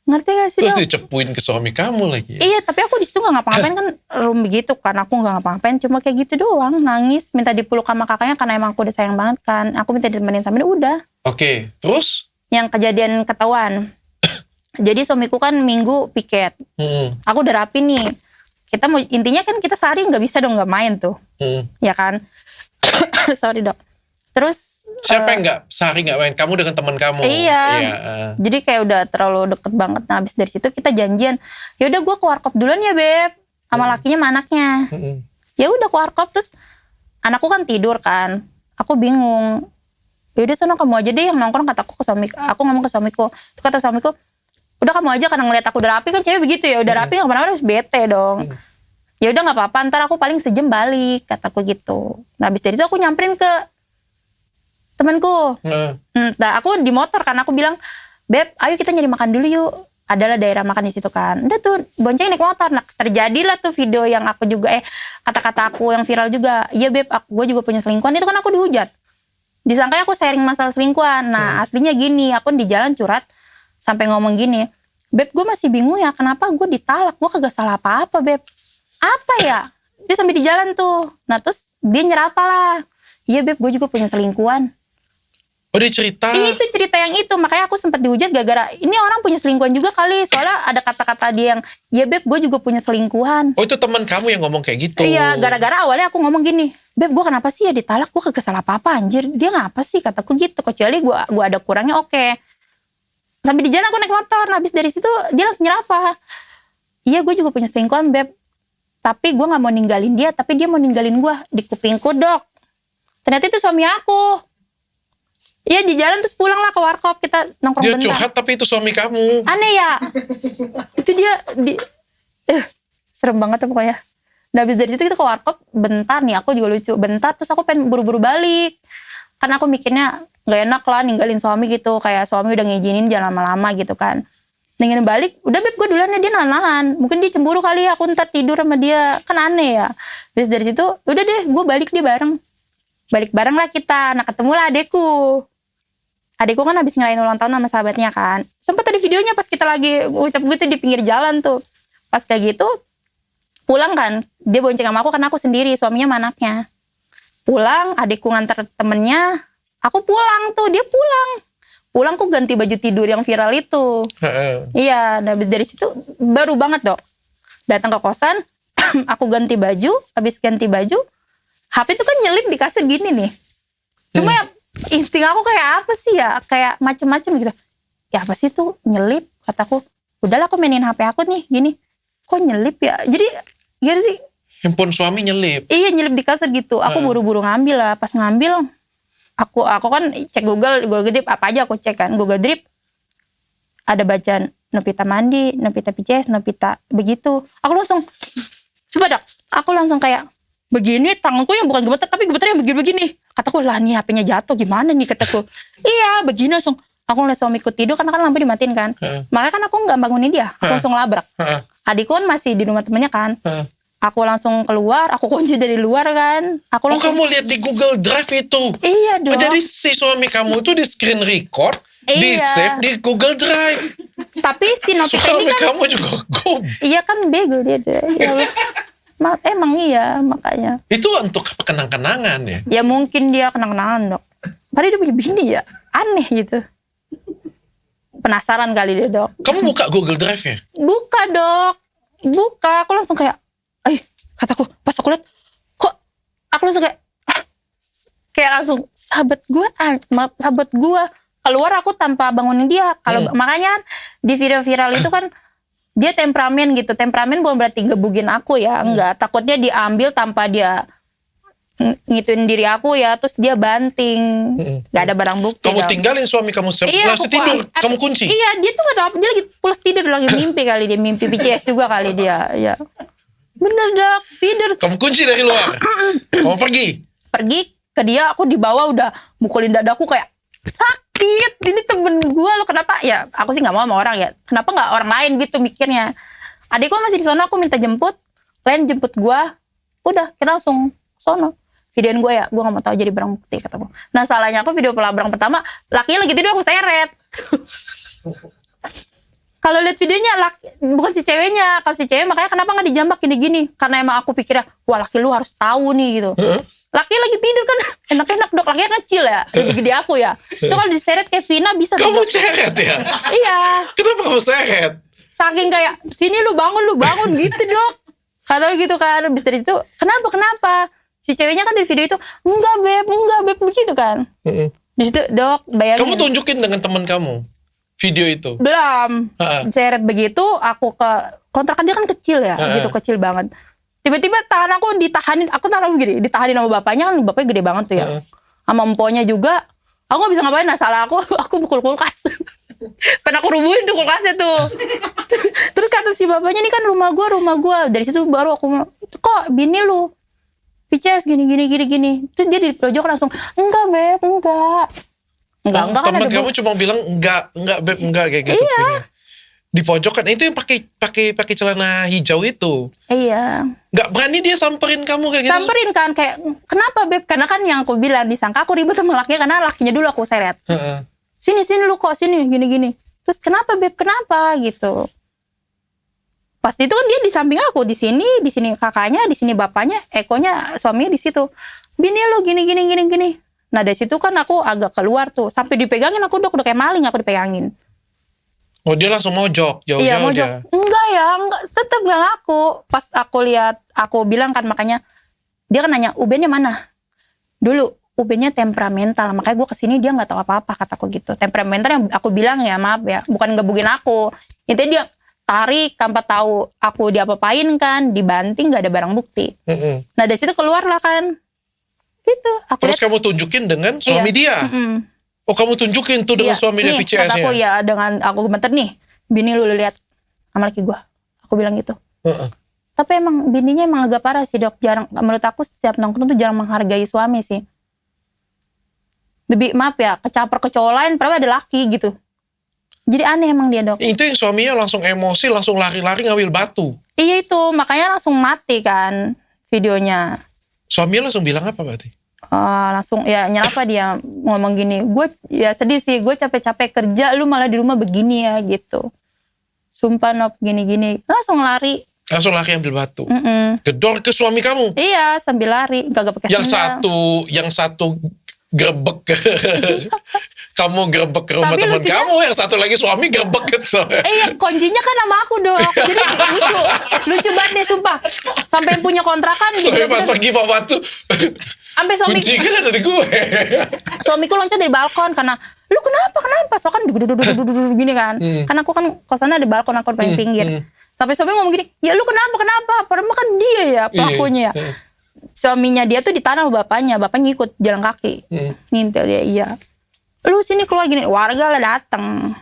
Ngerti gak sih Terus dok? dicepuin ke suami kamu lagi. Iya, tapi aku di situ nggak ngapa-ngapain kan room begitu kan. Aku nggak ngapa-ngapain, cuma kayak gitu doang. Nangis, minta dipeluk sama kakaknya karena emang aku udah sayang banget kan. Aku minta ditemenin sama dia, udah. Oke, terus? Yang kejadian ketahuan. Jadi suamiku kan minggu piket. Aku udah rapi nih. Kita mau intinya kan kita sehari nggak bisa dong nggak main tuh, ya kan? Sorry dok. Terus Siapa yang sehari nggak main? Kamu dengan teman kamu? Iya. Jadi kayak udah terlalu deket banget. Nah habis dari situ kita janjian. Ya udah gue ke warkop duluan ya beb, sama lakinya sama anaknya. Ya udah ke warkop terus anakku kan tidur kan. Aku bingung. yaudah sana kamu aja deh yang nongkrong, kataku ke suami. Aku ngomong ke suamiku, terus kata suamiku, udah kamu aja, karena ngeliat aku udah rapi kan, cewek begitu ya, udah rapi kemana-mana harus bete dong. Ya udah nggak apa-apa, ntar aku paling sejam balik, kataku gitu. Nah habis dari itu aku nyamperin ke temanku. Nah aku di motor kan, aku bilang, Beb, ayo kita nyari makan dulu yuk. Adalah daerah makan di situ kan. Udah tuh bonceng naik motor. Nah terjadilah tuh video yang aku juga kata-kata aku yang viral juga. Iya Beb, gue juga punya selingkuhan. Itu kan aku dihujat. Disangka aku sharing masalah selingkuhan. Nah aslinya gini, aku di jalan curhat sampai ngomong gini, Beb, gue masih bingung ya kenapa gue ditalak. Gue kagak salah apa-apa Beb. Apa ya? Dia sampai di jalan tuh. Nah terus dia nyerapa lah. Iya Beb, gue juga punya selingkuhan. Oh dia cerita. Itu cerita yang itu, makanya aku sempat dihujat gara-gara ini orang punya selingkuhan juga kali. Soalnya ada kata-kata dia yang, ya Beb, gue juga punya selingkuhan. Oh itu teman kamu yang ngomong kayak gitu. Iya, gara-gara awalnya aku ngomong gini, Beb, gue kenapa sih ya ditalak? Gue kagak salah apa-apa anjir. Dia ngapa sih, kataku gitu. Kecuali gue ada kurangnya, oke. Sampai di jalan aku naik motor. Nah, habis dari situ dia langsung nyerapa. Iya, gue juga punya selingkuhan Beb. Tapi gue gak mau ninggalin dia, tapi dia mau ninggalin gue. Di kupingku dok. Ternyata itu suami aku. Iya di jalan terus pulang lah ke warkop, kita nongkrong Dia bentar. Dia curhat tapi itu suami kamu. Aneh ya. Itu dia serem banget tuh pokoknya. Nah habis dari situ kita ke warkop bentar nih, aku juga lucu. Bentar terus aku pengen buru-buru balik. Karena aku mikirnya gak enak lah ninggalin suami gitu. Kayak suami udah ngizinin jangan lama-lama gitu kan. Ninggalin balik, udah Beb gue duluan ya, dia nahan. Mungkin dia cemburu kali ya, aku ntar tidur sama dia. Kan aneh ya. Habis dari situ udah deh gue balik dia bareng. Balik bareng lah kita. Nah ketemulah adekku. Adekku kan habis ngelain ulang tahun sama sahabatnya kan. Sempet ada videonya pas kita lagi ucap gitu di pinggir jalan tuh. Pas kayak gitu, pulang kan. Dia bonceng sama aku karena aku sendiri, suaminya sama anaknya. Pulang, adekku nganter temennya. Aku pulang tuh, dia pulang. Pulang aku ganti baju tidur yang viral itu. Iya, nah dari situ baru banget dok. Datang ke kosan, aku ganti baju. Habis ganti baju, HP tuh kan nyelip di kasur gini nih. Cuma ya insting aku kayak apa sih ya, kayak macem-macem gitu. Ya apa sih tuh nyelip, kataku. Udahlah aku mainin HP aku nih, gini. Kok nyelip ya? Jadi gimana sih? Handphone suami nyelip. Iya nyelip di kasur gitu. Aku buru-buru ngambil lah. Pas ngambil, aku kan cek Google Drip apa aja aku cek kan. Google Drip ada bacaan Novita mandi, Novita PCS, Novita begitu. Aku langsung, coba dok. Aku langsung kayak begini, tanganku yang bukan gemeter tapi gemeter yang begini-begini. Kataku lah nih HP-nya jatuh gimana nih kataku. Iya begini langsung. Aku ngeliat suamiku tidur karena kan lampu dimatiin kan. Makanya kan aku gak bangunin dia. Aku langsung labrak. Adikku kan masih di rumah temennya kan. Aku langsung keluar. Aku kunci dari luar kan. Aku langsung, kamu lihat di Google Drive itu. Iya dong. Jadi si suami kamu itu di screen record. Di save di Google Drive. Tapi si Novita ini Suami kan. kamu juga gob. Iya kan bego dia. Ya Allah. Emang iya makanya. Itu untuk kenang-kenangan ya? Ya mungkin dia kenang-kenangan dok. Padahal dia punya bini ya. Aneh gitu. Penasaran kali dia dok. Kamu buka Google Drive-nya? Buka dok. Buka. Aku langsung kayak, kataku pas aku lihat, kok aku langsung kayak langsung sahabat gue keluar aku tanpa bangunin dia. Kalau makanya di video viral itu kan dia temperamen gitu. Temperamen bukan berarti gebugin aku ya, enggak. Takutnya diambil tanpa dia ngituin diri aku ya, terus dia banting. Gak ada barang bukti. Kamu dong. tinggalin suami kamu masih tidur, kamu kunci? Iya, dia tuh gak tau apa, dia lagi pulas tidur, lagi mimpi kali dia, mimpi PCS juga kali dia. Ya. Bener dok, tidur. Kamu kunci dari luar? Kamu pergi ke dia, aku di bawah udah mukulin dadaku kayak sakit. Ini temen gue lo kenapa? Ya aku sih nggak mau sama orang ya. Kenapa nggak orang lain gitu mikirnya? Adikku masih di sono, aku minta jemput. Kalian jemput gue. Udah kita langsung sono. Videoin gue ya, gue nggak mau tahu jadi barang bukti kataku. Nah salahnya aku video pelabrak pertama, lakinya lagi tidur aku seret. Kalau lihat videonya bukan si ceweknya, kalau si cewek makanya kenapa nggak dijambak gini-gini? Karena emang aku pikirnya, wah laki lu harus tahu nih gitu. Laki lagi tidur kan enak-enak dok, lakinya kecil ya, lebih gede aku ya. Itu kalau diseret kayak Vina bisa. Kamu ceret ya? Iya. Kenapa kamu seret? Saking kayak sini lu bangun gitu dok. Kata gitu kan, habis dari situ kenapa? Si ceweknya kan dari video itu enggak beb begitu kan. Di situ dok bayangin. Kamu tunjukin dengan teman kamu video itu? Belum. Seret begitu, aku ke kontrakan dia kan kecil ya, gitu kecil banget. Tiba-tiba tangan aku ditahanin, aku tahan gini, ditahanin sama bapaknya kan, bapaknya gede banget tuh ya. Sama emponya juga, Aku gak bisa ngapain, nah salah aku pukul kulkas. Pernah aku rubuhin tuh kulkasnya tuh. Terus kata si bapaknya, ini kan rumah gua. Dari situ baru aku, kok bini lu Pisces gini. Terus dia di pojok langsung, enggak Beb, enggak kan Teman ada kamu cuma bilang enggak Beb, enggak kayak gitu. Iya. Di pojokan itu yang pakai celana hijau itu. Iya. Nggak berani dia samperin kamu kayak gitu. Samperin kan, kayak kenapa Beb? Karena kan yang aku bilang, disangka aku ribut sama lakinya karena lakinya dulu aku seret. Heeh. Sini lu kok sini gini. Terus kenapa Beb? Kenapa gitu? Pasti itu kan dia di samping aku, di sini kakaknya, di sini bapaknya, ekonya suaminya di situ. Bini lu gini. Nah dari situ kan aku agak keluar tuh, sampai dipegangin aku udah kayak maling aku dipegangin. Oh dia langsung mojok, jauh-jauh Iya aja. mojok. Enggak, tetap gak ngaku. Pas aku lihat, aku bilang kan, makanya dia kan nanya ubennya mana. Dulu ubennya temperamental, makanya gue kesini dia nggak tahu apa-apa, kataku gitu. Temperamental yang aku bilang ya maaf ya, bukan ngebugin aku. Intinya dia tarik tanpa tahu aku diapa-apain kan, dibanting, nggak ada barang bukti. Nah dari situ keluar lah kan. Gitu. Aku Terus lihat, kamu tunjukin dengan suami dia. Oh kamu tunjukin tuh dengan iya, suami dia nih, VCS-nya. kataku ya dengan aku gemeter nih, bini lu lihat sama laki gue. Aku bilang gitu. Tapi emang bininya emang agak parah sih dok. Jarang, menurut aku setiap nongkrong tuh jarang menghargai suami sih. Lebih maaf ya, kecaper-kecolain, padahal ada laki gitu. Jadi aneh emang dia dok. Itu yang suaminya langsung emosi, langsung lari-lari ngambil batu. Iya itu, makanya langsung mati kan videonya. Suaminya langsung bilang apa berarti? Langsung ya nyerapa dia ngomong gini, gue ya sedih sih, gue capek-capek kerja, lu malah di rumah begini ya gitu. Sumpah Nop gini-gini, langsung lari. Langsung lari ambil batu. Gedor ke suami kamu. Iya sambil lari, gak pakai sendal. Yang satu gerbek kamu gerbek ke rumah Tapi teman lucunya- kamu, yang satu lagi suami gerbek ke Iya kuncinya kan sama aku dok. Jadi lucu banget nih sumpah. Sampai yang punya kontrakan gitu. Suami pas pergi bawa batu. Sampai suami, Kunci kan ada di gue. suamiku loncat dari balkon karena lu kenapa? So kan duduk gini kan. Karena aku kan kosannya ada balkon, aku paling pinggir. Sampai suami ngomong gini, ya lu kenapa? Padahal kan dia ya pelakunya. Iya. Suaminya dia tuh ditaruh sama bapaknya ngikut jalan kaki. Ngintil dia, iya. Lu sini keluar gini, warga lah datang.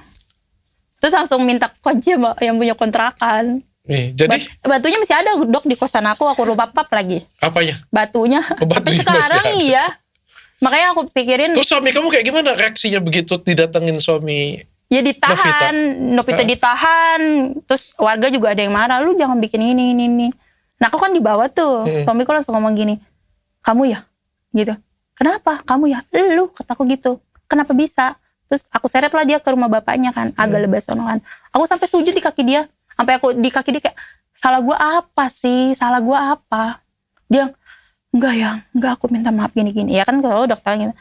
Terus langsung minta kunci sama yang punya kontrakan. Jadi Batunya masih ada dok di kosan aku lupa pap lagi. apanya? Batunya. Batunya Tapi sekarang masih ada. iya. Makanya aku pikirin Terus suami kamu kayak gimana reaksinya begitu didatengin suami? ya ditahan, Novita ditahan. Terus warga juga ada yang marah, lu jangan bikin ini. Nah aku kan di bawah tuh, suamiku langsung ngomong gini, kamu ya? Gitu. Kenapa? Kamu ya? Lu, kataku gitu. Kenapa bisa? Terus aku seret lah dia ke rumah bapaknya kan, agak lebih sono kan. Aku sampai sujud di kaki dia. Sampai aku di kaki dia kayak, salah gue apa sih? Salah gue apa? Dia, enggak aku minta maaf gini-gini. Ya kan kalau dokter gitu.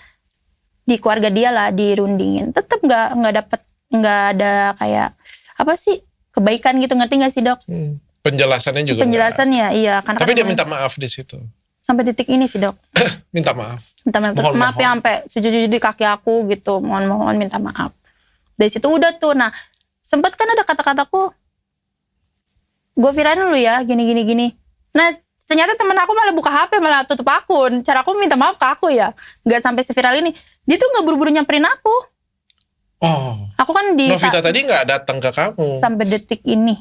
Di keluarga dia lah dirundingin. Tetap nggak ada kayak, apa sih? Kebaikan gitu, ngerti gak sih dok? Penjelasannya juga. Penjelasannya iya. Karena Tapi kan dia minta maaf di situ. sampai titik ini sih dok. Minta maaf. Minta maaf, Mohon maaf ya sampai sujud-sujud di kaki aku gitu. Mohon minta maaf. Dari situ udah tuh. Nah, sempet kan ada kata-kataku, gue viralin lu ya, gini. Nah, ternyata temen aku malah buka HP, malah tutup akun. Cara aku minta maaf ke aku ya. Gak sampai seviral ini. Dia tuh gak buru-buru nyamperin aku. Oh. Aku kan di... Novita tadi nggak datang ke kamu. Sampai detik ini.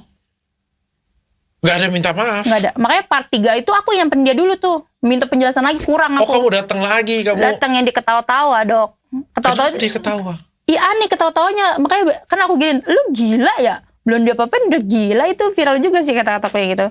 Nggak ada minta maaf. Gak ada. Makanya part 3 itu aku yang dia dulu tuh. Minta penjelasan lagi, kurang Oh aku. kamu datang lagi kamu. Datang yang diketawa-tawa dok. Ketawa-tawa. Kenapa dia ketawa? Iya aneh ketawa-tawanya. Makanya kan aku gini, lu gila ya? Belum dia apa-apain udah gila, itu viral juga sih kata-kata kayak gitu.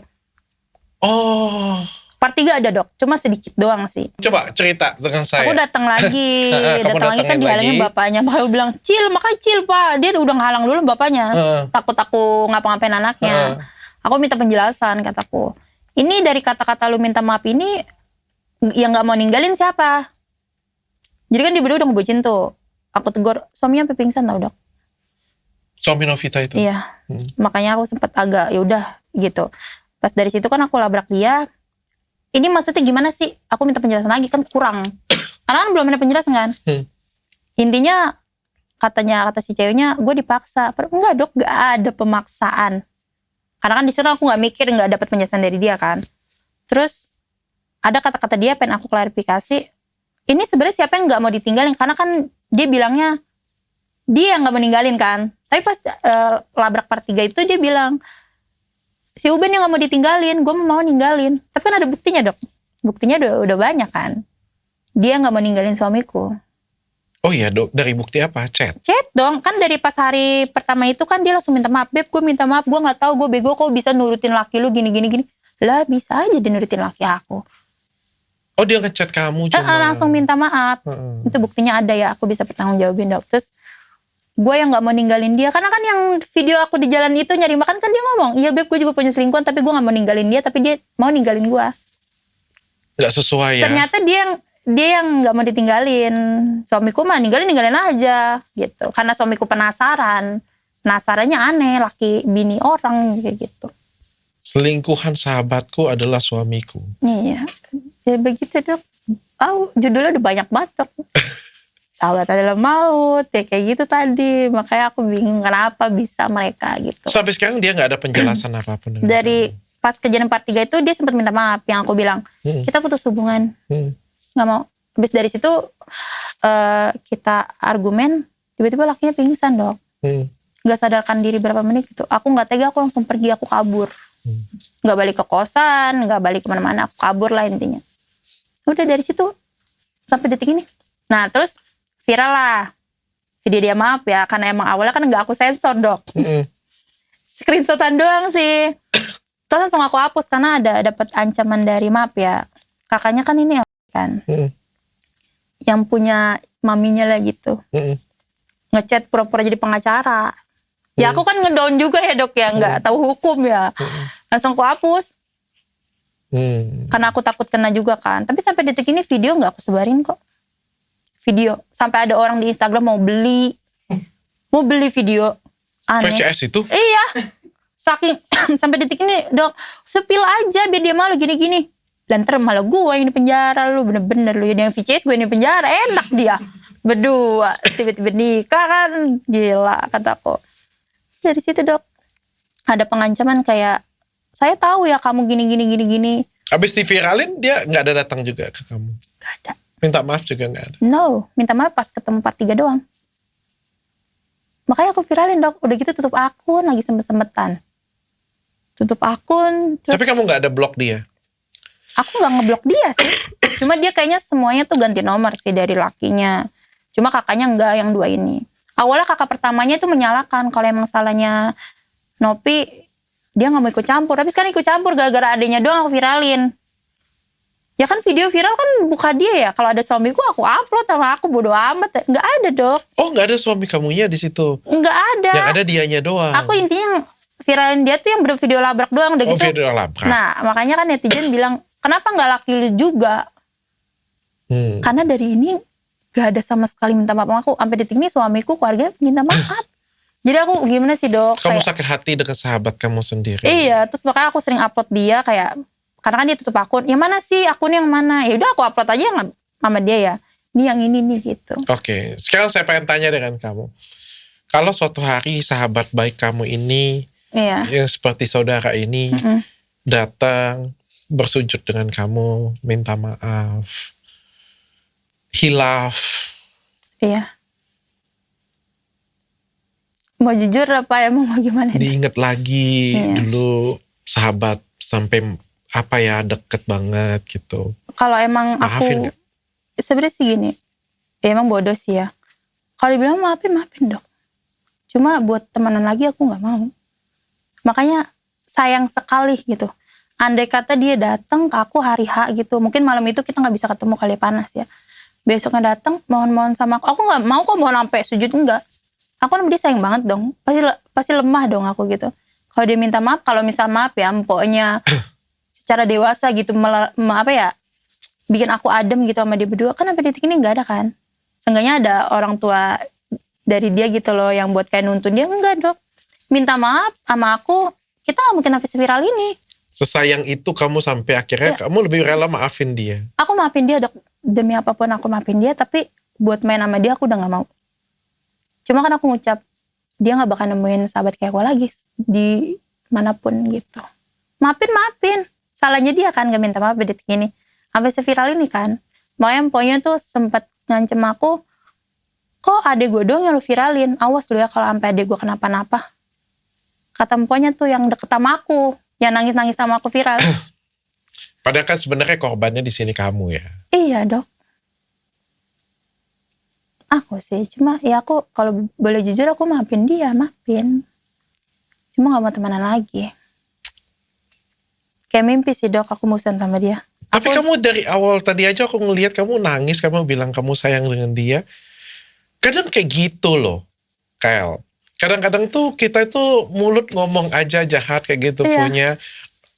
Oh. Part 3 ada dok, cuma sedikit doang sih. Coba cerita dengan saya. Aku datang lagi, Kamu datang lagi kan datangin dihalangin lagi. bapaknya. Makanya bilang, makanya cil pak. Dia udah ngalang dulu bapaknya. Takut aku ngapa-ngapain anaknya. Aku minta penjelasan, kataku. Ini dari kata-kata lu minta maaf ini, yang gak mau ninggalin siapa? Jadi kan dia berdua udah ngebucin tuh. Aku tegur, suaminya sampai pingsan tau dok. Suami Novita itu. Iya, makanya aku sempat agak yaudah gitu. Pas dari situ kan aku labrak dia. Ini maksudnya gimana sih? Aku minta penjelasan lagi kan kurang. Karena kan belum ada penjelasan kan. Intinya kata si ceweknya, gue dipaksa. Enggak dok, gak ada pemaksaan. Karena kan di situ aku nggak mikir, nggak dapat penjelasan dari dia kan. Terus ada kata-kata dia pengen aku klarifikasi. Ini sebenarnya siapa yang nggak mau ditinggalin? Karena kan dia bilangnya dia yang gak meninggalin kan. Tapi pas labrak part 3 itu dia bilang si Uben yang gak mau ditinggalin, gue mau ninggalin. Tapi kan ada buktinya dok. Buktinya udah banyak kan. Dia gak mau ninggalin suamiku. Oh iya dok, dari bukti apa? Chat Dong, kan dari pas hari pertama itu kan dia langsung minta maaf. Beb, gue minta maaf, gue gak tahu gue bego kok bisa nurutin laki lu gini. Lah bisa aja dia nurutin laki aku. Oh dia ngechat kamu cuma Langsung minta maaf. Itu buktinya ada ya, aku bisa bertanggung jawabin dok. Terus gue yang gak mau ninggalin dia, karena kan yang video aku di jalan itu nyari makan kan dia ngomong, iya Beb gue juga punya selingkuhan tapi gue gak mau ninggalin dia, tapi dia mau ninggalin gue. Gak sesuai ya. Ternyata dia yang nggak mau ditinggalin. Suamiku mah ninggalin aja gitu. Karena suamiku penasarannya aneh, laki bini orang kayak gitu. Selingkuhan sahabatku adalah suamiku. Iya, ya begitu dok. Judulnya udah banyak banget dok. Sahabat adalah maut, ya kayak gitu tadi. Makanya aku bingung kenapa bisa mereka gitu. Sampai sekarang dia nggak ada penjelasan apapun. Dari pas kejadian part 3 itu dia sempat minta maaf. Yang aku bilang, kita putus hubungan. Nggak mau. Habis dari situ kita argumen, tiba-tiba lakinya pingsan dok. Nggak sadarkan diri berapa menit gitu. Aku nggak tega, aku langsung pergi, aku kabur. Nggak balik ke kosan, nggak balik kemana-mana, aku kabur lah intinya. Udah dari situ sampai detik ini. Nah terus viral lah video dia maaf ya, karena emang awalnya kan nggak aku sensor dok. Screenshotan doang sih. Terus langsung aku hapus karena ada dapat ancaman dari maaf ya. Kakaknya kan ini kan yang punya maminya lah gitu. Ngechat pura-pura jadi pengacara. Ya aku kan ngedown juga ya dok ya, nggak tahu hukum ya. Langsung aku hapus. Karena aku takut kena juga kan. Tapi sampai detik ini video nggak aku sebarin kok. Video sampai ada orang di Instagram mau beli video. Aneh. PCS itu? Iya. Saking sampai detik ini dok, sepil aja biar dia malu gini-gini. Lantar malah gue yang di penjara, lu bener-bener lu yang VCS gue yang di penjara, enak dia berdua tiba-tiba nikah kan, gila kataku. Dari situ dok ada pengancaman kayak saya tahu ya kamu gini. Abis diviralin dia nggak ada datang juga ke kamu? Gak ada. Minta maaf juga nggak ada? No, minta maaf pas ketemu part 3 doang. Makanya aku viralin dok, udah gitu tutup akun lagi sempet-sempetan. Tutup akun. Terus Tapi kamu nggak ada blok dia? aku nggak ngeblok dia sih. Cuma dia kayaknya semuanya tuh ganti nomor sih dari lakinya. Cuma kakaknya enggak, yang dua ini. Awalnya kakak pertamanya tuh menyalahkan kalau emang salahnya Nopi, dia nggak mau ikut campur. Tapi sekarang ikut campur gara-gara adanya doang aku viralin. Ya kan video viral kan buka dia ya. Kalau ada suamiku aku upload sama aku bodo amat. Nggak ada dok. Oh nggak ada suami kamunya di situ? Nggak ada. Yang ada dianya doang? Aku intinya viralin dia tuh yang video labrak doang udah gitu. Video labrak. Nah makanya kan netizen bilang, kenapa nggak laki lu juga? Karena dari ini gak ada sama sekali minta maaf sama aku. Sampai detik ini suamiku, keluarga minta maaf. Jadi aku gimana sih dok? Kamu kayak, sakit hati dengan sahabat kamu sendiri? Iya, terus makanya aku sering upload dia kayak, karena kan dia tutup akun. Yang mana sih akun yang mana? Ya udah aku upload aja sama dia ya. Ini yang ini nih gitu. Oke, sekarang saya pengen tanya dengan kamu. Kalau suatu hari sahabat baik kamu ini, Iya. yang seperti saudara ini, datang bersujud dengan kamu, minta maaf, hilaf. Iya. Mau jujur apa emang mau gimana? Diingat lagi dulu sahabat sampai apa ya, deket banget gitu. Kalau emang Maafin aku gak? sebenarnya sih gini, ya emang bodoh sih ya. Kalau dibilang maafin dok. Cuma buat temenan lagi aku nggak mau. Makanya sayang sekali gitu. Andai kata dia datang ke aku hari H gitu, mungkin malam itu kita nggak bisa ketemu kali panas ya. Besoknya datang mohon-mohon sama aku nggak mau kok mohon sampai sujud, enggak. Aku sama dia sayang banget dong, pasti lemah dong aku gitu. Kalau dia minta maaf, kalau misal maaf ya empoknya secara dewasa gitu, bikin aku adem gitu sama dia berdua, kan sampai detik ini nggak ada kan. Seenggaknya ada orang tua dari dia gitu loh yang buat kayak nuntun dia, enggak dok. Minta maaf sama aku, kita nggak mungkin sampai viral ini. Sesayang itu kamu sampai akhirnya kamu lebih rela maafin dia. Aku maafin dia dok, demi apapun aku maafin dia, tapi buat main sama dia aku udah gak mau. Cuma kan aku ngucap, dia gak bakal nemuin sahabat kayak aku lagi di manapun gitu. Maafin. Salahnya dia kan gak minta maaf detik ini. Sampai seviral ini kan. Makanya pokoknya tuh sempat ngancem aku, kok adek gue doang yang lu viralin, awas lu ya kalau sampai adek gue kenapa-napa. Kata emponya tuh yang deket sama aku, yang nangis-nangis sama aku viral. Padahal kan sebenarnya korbannya di sini kamu ya. Iya dok. Aku sih, cuma ya aku kalau boleh jujur aku maafin dia, maafin. Cuma gak mau temenan lagi. Kayak mimpi sih dok, aku musuhan sama dia. Tapi kamu dari awal tadi aja aku ngelihat kamu nangis, kamu bilang kamu sayang dengan dia. Kadang kayak gitu loh, Kyle. Kadang-kadang tuh kita itu mulut ngomong aja jahat kayak gitu punya.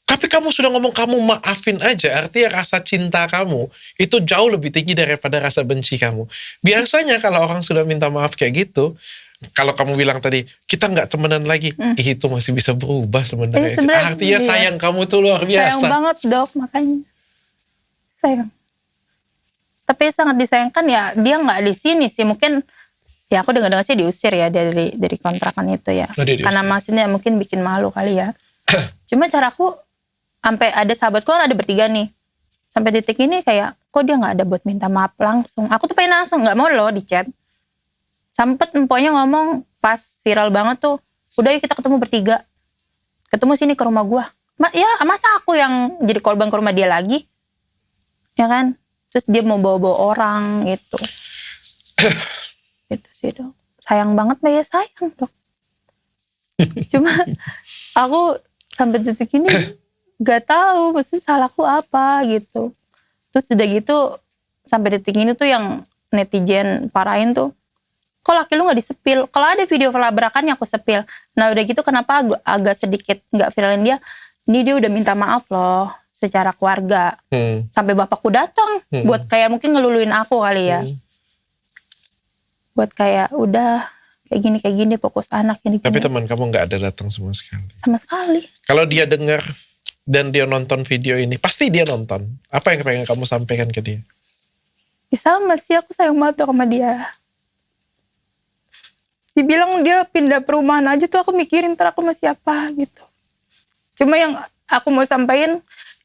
Tapi kamu sudah ngomong kamu maafin aja, artinya rasa cinta kamu itu jauh lebih tinggi daripada rasa benci kamu. Biasanya kalau orang sudah minta maaf kayak gitu, kalau kamu bilang tadi, kita nggak temenan lagi, itu masih bisa berubah sebenarnya. Artinya sayang kamu tuh luar biasa. Sayang banget dok, makanya. Sayang. Tapi sangat disayangkan ya, dia nggak di sini sih, mungkin ya aku dengar sih diusir ya dari kontrakan itu ya. Karena maksudnya mungkin bikin malu kali ya. Cuma cara aku, sampai ada sahabatku kan ada bertiga nih. Sampai detik ini kayak, kok dia gak ada buat minta maaf langsung. Aku tuh pengen langsung, gak mau loh di chat. Sempet empoknya ngomong pas viral banget tuh, udah yuk kita ketemu bertiga. Ketemu sini ke rumah gua. Ya masa aku yang jadi korban ke rumah dia lagi? Ya kan? Terus dia mau bawa-bawa orang gitu. Itu sih dok. Sayang banget Mbak ya, sayang dok. Cuma aku sampai detik ini gak tahu maksudnya salahku apa gitu. Terus udah gitu sampai detik ini tuh yang netizen parahin tuh, kok laki lu gak disepil? Kalau ada video pelabrakan yang aku sepil. Nah udah gitu kenapa agak sedikit gak viralin dia, ini dia udah minta maaf loh secara keluarga. Sampai bapakku datang buat kayak mungkin ngeluluin aku kali ya. Buat kayak udah kayak gini fokus anak gini. Tapi teman kamu gak ada datang sama sekali? Sama sekali. Kalau dia dengar dan dia nonton video ini, pasti dia nonton. Apa yang pengen kamu sampaikan ke dia? Sama sih, aku sayang banget sama dia. Dibilang dia pindah perumahan aja tuh aku mikirin ntar aku masih apa gitu. Cuma yang aku mau sampaikan,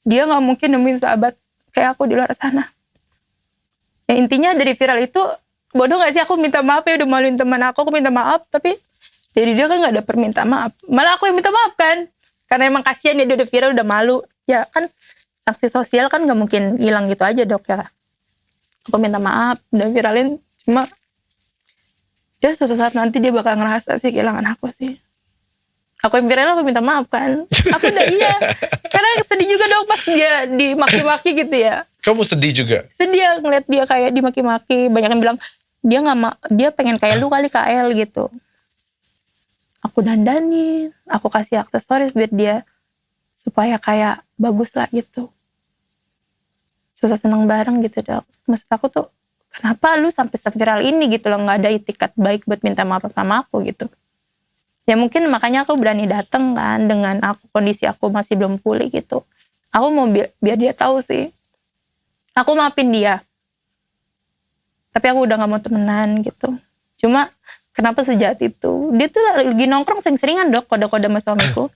dia gak mungkin nemuin sahabat kayak aku di luar sana. Ya intinya dari viral itu, bodoh gak sih aku minta maaf ya, udah maluin teman aku minta maaf, tapi dari dia kan gak ada permintaan maaf. Malah aku yang minta maaf kan. Karena emang kasihan ya, dia udah viral, udah malu. Ya kan, sanksi sosial kan gak mungkin hilang gitu aja dok ya. Aku minta maaf, udah viralin. Cuma, ya suatu saat nanti dia bakal ngerasa sih kehilangan aku sih. Aku yang viral, aku minta maaf kan. Aku udah iya. Karena sedih juga dok pas dia dimaki-maki gitu ya. Kamu sedih juga? Sedih ngeliat dia kayak dimaki-maki. Banyak yang bilang, dia pengen kayak lu kali KL gitu. Aku dandanin, aku kasih aksesoris biar dia supaya kayak bagus lah gitu. Susah seneng bareng gitu dok. Maksud aku tuh, kenapa lu sampai seviral ini gitu loh, nggak ada itikat baik buat minta maaf sama aku gitu. Ya mungkin makanya aku berani dateng kan, dengan kondisi aku masih belum pulih gitu. Aku mau biar dia tahu sih. Aku maafin dia. Tapi aku udah gak mau temenan gitu. Cuma kenapa sejahat itu? Dia tuh lagi nongkrong sering-seringan dok, kode-kode sama suamiku.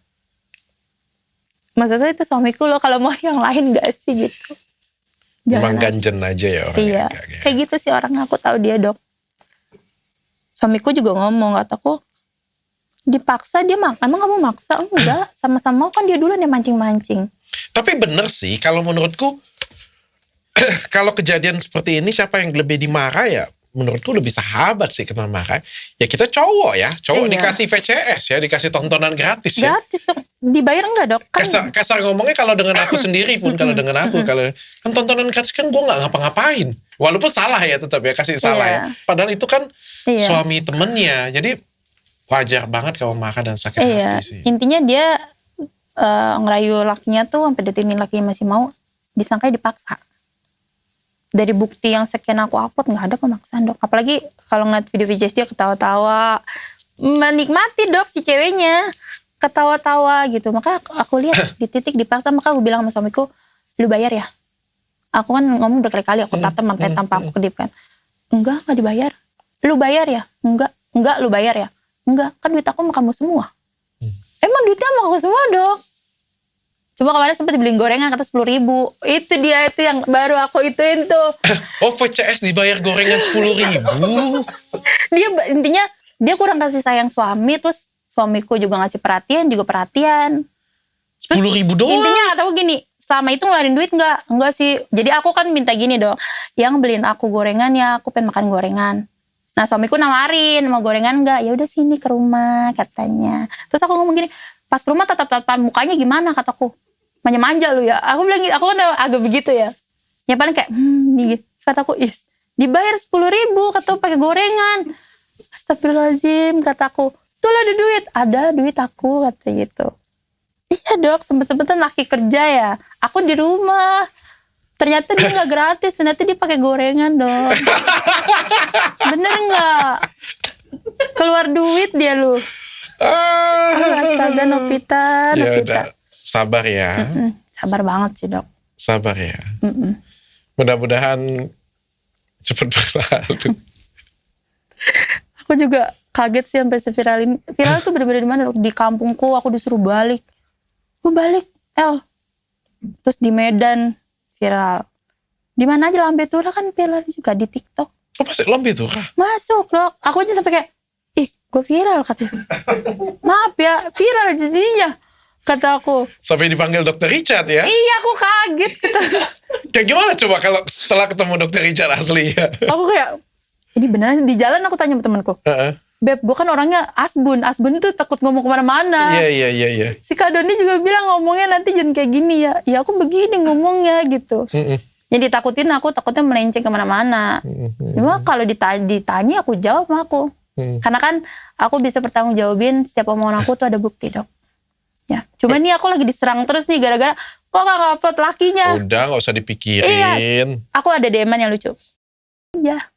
Maksudnya itu suamiku loh, kalau mau yang lain gak sih gitu. Emang ganjen aja ya orang. Iya, kayak gitu sih orangnya, aku tahu dia dok. Suamiku juga ngomong, kataku, dipaksa dia emang kamu maksa? Enggak, sama-sama kan dia duluan yang mancing-mancing. Tapi bener sih, kalau menurutku, kalau kejadian seperti ini siapa yang lebih dimarah ya? Menurutku lebih sahabat sih kena marah. Ya kita cowok ya, cowok dikasih VCS ya, dikasih tontonan gratis ya. Gratis dong, dibayar enggak dok? Kan kasar ngomongnya kalau dengan aku sendiri pun, kalau dengan aku, kalau kan tontonan gratis kan gue nggak ngapa-ngapain. Walaupun salah ya tetap ya, kasih salah ya. Padahal itu kan suami temennya, jadi wajar banget kalau marah dan sakit hati sih. Intinya dia ngerayu lakinya tuh sampai detik ini lakinya masih mau, disangkanya dipaksa. Dari bukti yang sekian aku upload nggak ada pemaksaan dok. Apalagi kalau ngeliat video-video dia ketawa-tawa, menikmati dok si ceweknya ketawa-tawa gitu. Maka aku lihat di titik dipaksa, maka aku bilang sama suamiku, lu bayar ya. Aku kan ngomong berkali-kali, aku tatap mantai tanpa aku kedip kan. Enggak dibayar. Lu bayar ya? Enggak lu bayar ya? Enggak, kan duit aku sama kamu semua. Emang duitnya sama aku semua dok. Cuma kemarin sempat dibeliin gorengan kata 10.000. Itu dia, itu yang baru aku ituin tuh. Oh, VCS dibayar gorengan 10.000. Dia intinya dia kurang kasih sayang suami, terus suamiku juga ngasih perhatian, juga perhatian. 10.000 doang. Intinya gak tahu gini, selama itu ngeluarin duit enggak sih. Jadi aku kan minta gini dong, yang beliin aku gorengan ya, aku pengen makan gorengan. Nah suamiku nawarin, mau gorengan enggak? Ya udah sini ke rumah katanya. Terus aku ngomong gini, pas ke rumah tatap-tatapan mukanya gimana kataku. Manja-manja lu ya. Aku bilang gitu, aku kan agak begitu ya. Ya paling kayak, nih kataku, dibayar 10.000 kataku pakai gorengan. Astagfirullahaladzim kataku. Tuh lah ada duit. Ada duit aku kata gitu. Iya dok, sempet-sempetan laki kerja ya. Aku di rumah. Ternyata dia gak gratis. Ternyata dia pakai gorengan dok. Bener gak? Keluar duit dia lu. Astaga Novita. Ya udah, sabar ya. Sabar banget sih dok. Sabar ya. Mudah-mudahan cepat berlalu. Aku juga kaget sih sampai seviral ini. Viral tuh bener-bener di mana? Di kampungku aku disuruh balik. Gue balik, terus di Medan viral. Di mana aja Lambe Tura kan viral juga di TikTok. Oh masih Lambe Tura? Masuk dok. Aku aja sampai kayak, gue viral katanya. Maaf ya, viral jadinya. Kata aku. Sampai dipanggil Dokter Richard ya? Iya, aku kaget gitu. Kayak gimana coba kalau setelah ketemu Dokter Richard asli ya? Aku kayak, ini beneran di jalan aku tanya sama temanku. Beb, gue kan orangnya asbun. Asbun tuh takut ngomong kemana-mana. Iya. Si Kak Doni juga bilang ngomongnya nanti jangan kayak gini ya. Ya aku begini ngomongnya gitu. Yang ditakutin aku, takutnya melenceng kemana-mana. Cuma kalau ditanya aku jawab sama aku. Karena kan aku bisa bertanggung jawabin setiap omongan aku tuh ada bukti dok. Ya, cuma nih aku lagi diserang terus nih gara-gara kok gak upload lakinya. Udah gak usah dipikirin. Iya, aku ada DM-an yang lucu. Ya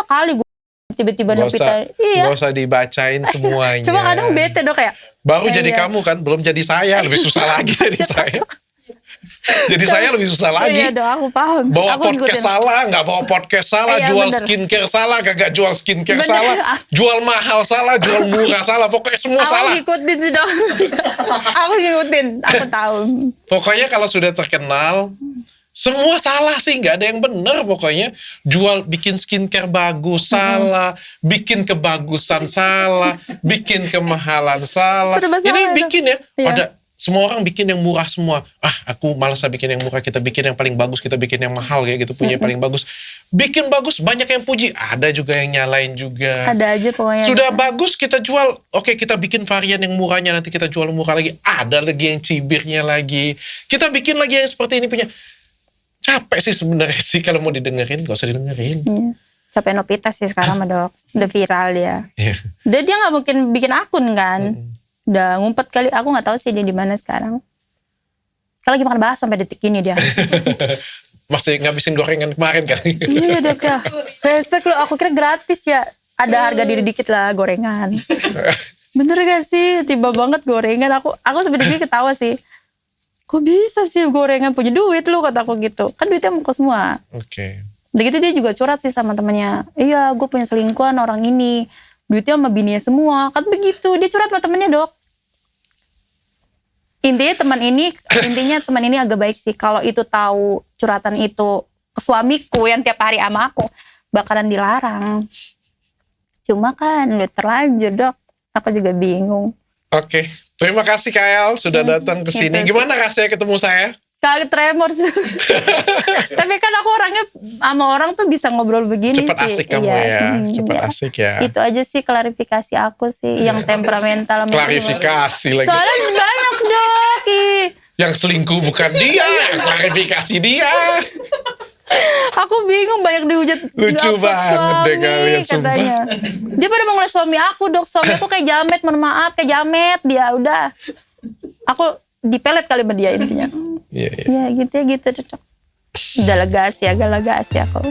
kali gue tiba-tiba Novita. Iya. Gak usah dibacain semuanya. Cuma kadang bete dok kayak. Baru jadi kamu kan, belum jadi saya, lebih susah lagi jadi saya. Jadi saya lebih susah lagi. Iya dong, aku paham. Bawa aku podcast salah, gak bawa podcast salah, jual bener. skincare salah, kagak jual skincare Bener. salah, jual mahal salah, jual murah salah, pokoknya semua salah. Aku ngikutin sih dong. Aku ngikutin, aku tahu. Pokoknya kalau sudah terkenal, semua salah sih, nggak ada yang benar pokoknya. Jual, bikin skincare bagus salah, bikin kebagusan salah, bikin kemahalan salah. Ini bikin ya, ada semua orang bikin yang murah semua. Aku malas bikin yang murah, kita bikin yang paling bagus, kita bikin yang mahal kayak gitu, punya yang paling bagus. Bikin bagus, banyak yang puji, ada juga yang nyalain juga. Ada aja pokoknya. Sudah bagus kita jual, oke kita bikin varian yang murahnya, nanti kita jual murah lagi. Ada lagi yang cibirnya lagi. Kita bikin lagi yang seperti ini punya. Capek sih sebenarnya sih kalau mau didengerin, gak usah didengerin. Capek Novita sih sekarang mah dok, udah viral dia. Udah dia nggak mungkin bikin akun kan, udah ngumpet kali. Aku nggak tahu sih dia di mana sekarang. Kalau lagi makan bakso sampai detik ini dia. Masih ngabisin gorengan kemarin kan? Iya dok ya. Flashback lo, aku kira gratis ya. Ada harga diri dikit lah gorengan. Bener gak sih? Tiba banget gorengan. Aku sampai detik ketawa sih. Kok bisa sih gorengan punya duit lu, kataku gitu. Kan duitnya mau ke semua. Oke. Udah gitu dia juga curhat sih sama temennya. Iya gue punya selingkuhan orang ini. Duitnya sama bininya semua. Kan begitu. Dia curhat sama temennya dok. Intinya teman ini agak baik sih. Kalau itu tahu curhatan itu ke suamiku yang tiap hari sama aku, bakalan dilarang. Cuma kan udah terlanjur dok. Aku juga bingung. Oke. Terima kasih Kael sudah datang ke sini. Gimana rasanya ketemu saya? Kaget tremor sih. Tapi kan aku orangnya sama orang tuh bisa ngobrol begini Cepet sih. asik kamu ya. Cepet asik ya. Itu aja sih klarifikasi aku sih. Yang temperamental. Klarifikasi lagi. Soalnya banyak dok. Yang selingkuh bukan dia. Yang klarifikasi dia. Aku bingung banyak dihujat. Lucu banget deh kalian katanya. Dia pada mau ngeliat suami aku dok. Suami aku kayak jamet. Mohon maaf kayak jamet. Dia udah. Aku dipelet kali sama dia intinya. Iya. Ya gitu ya gitu. Udah lega sih, agak lega sih aku.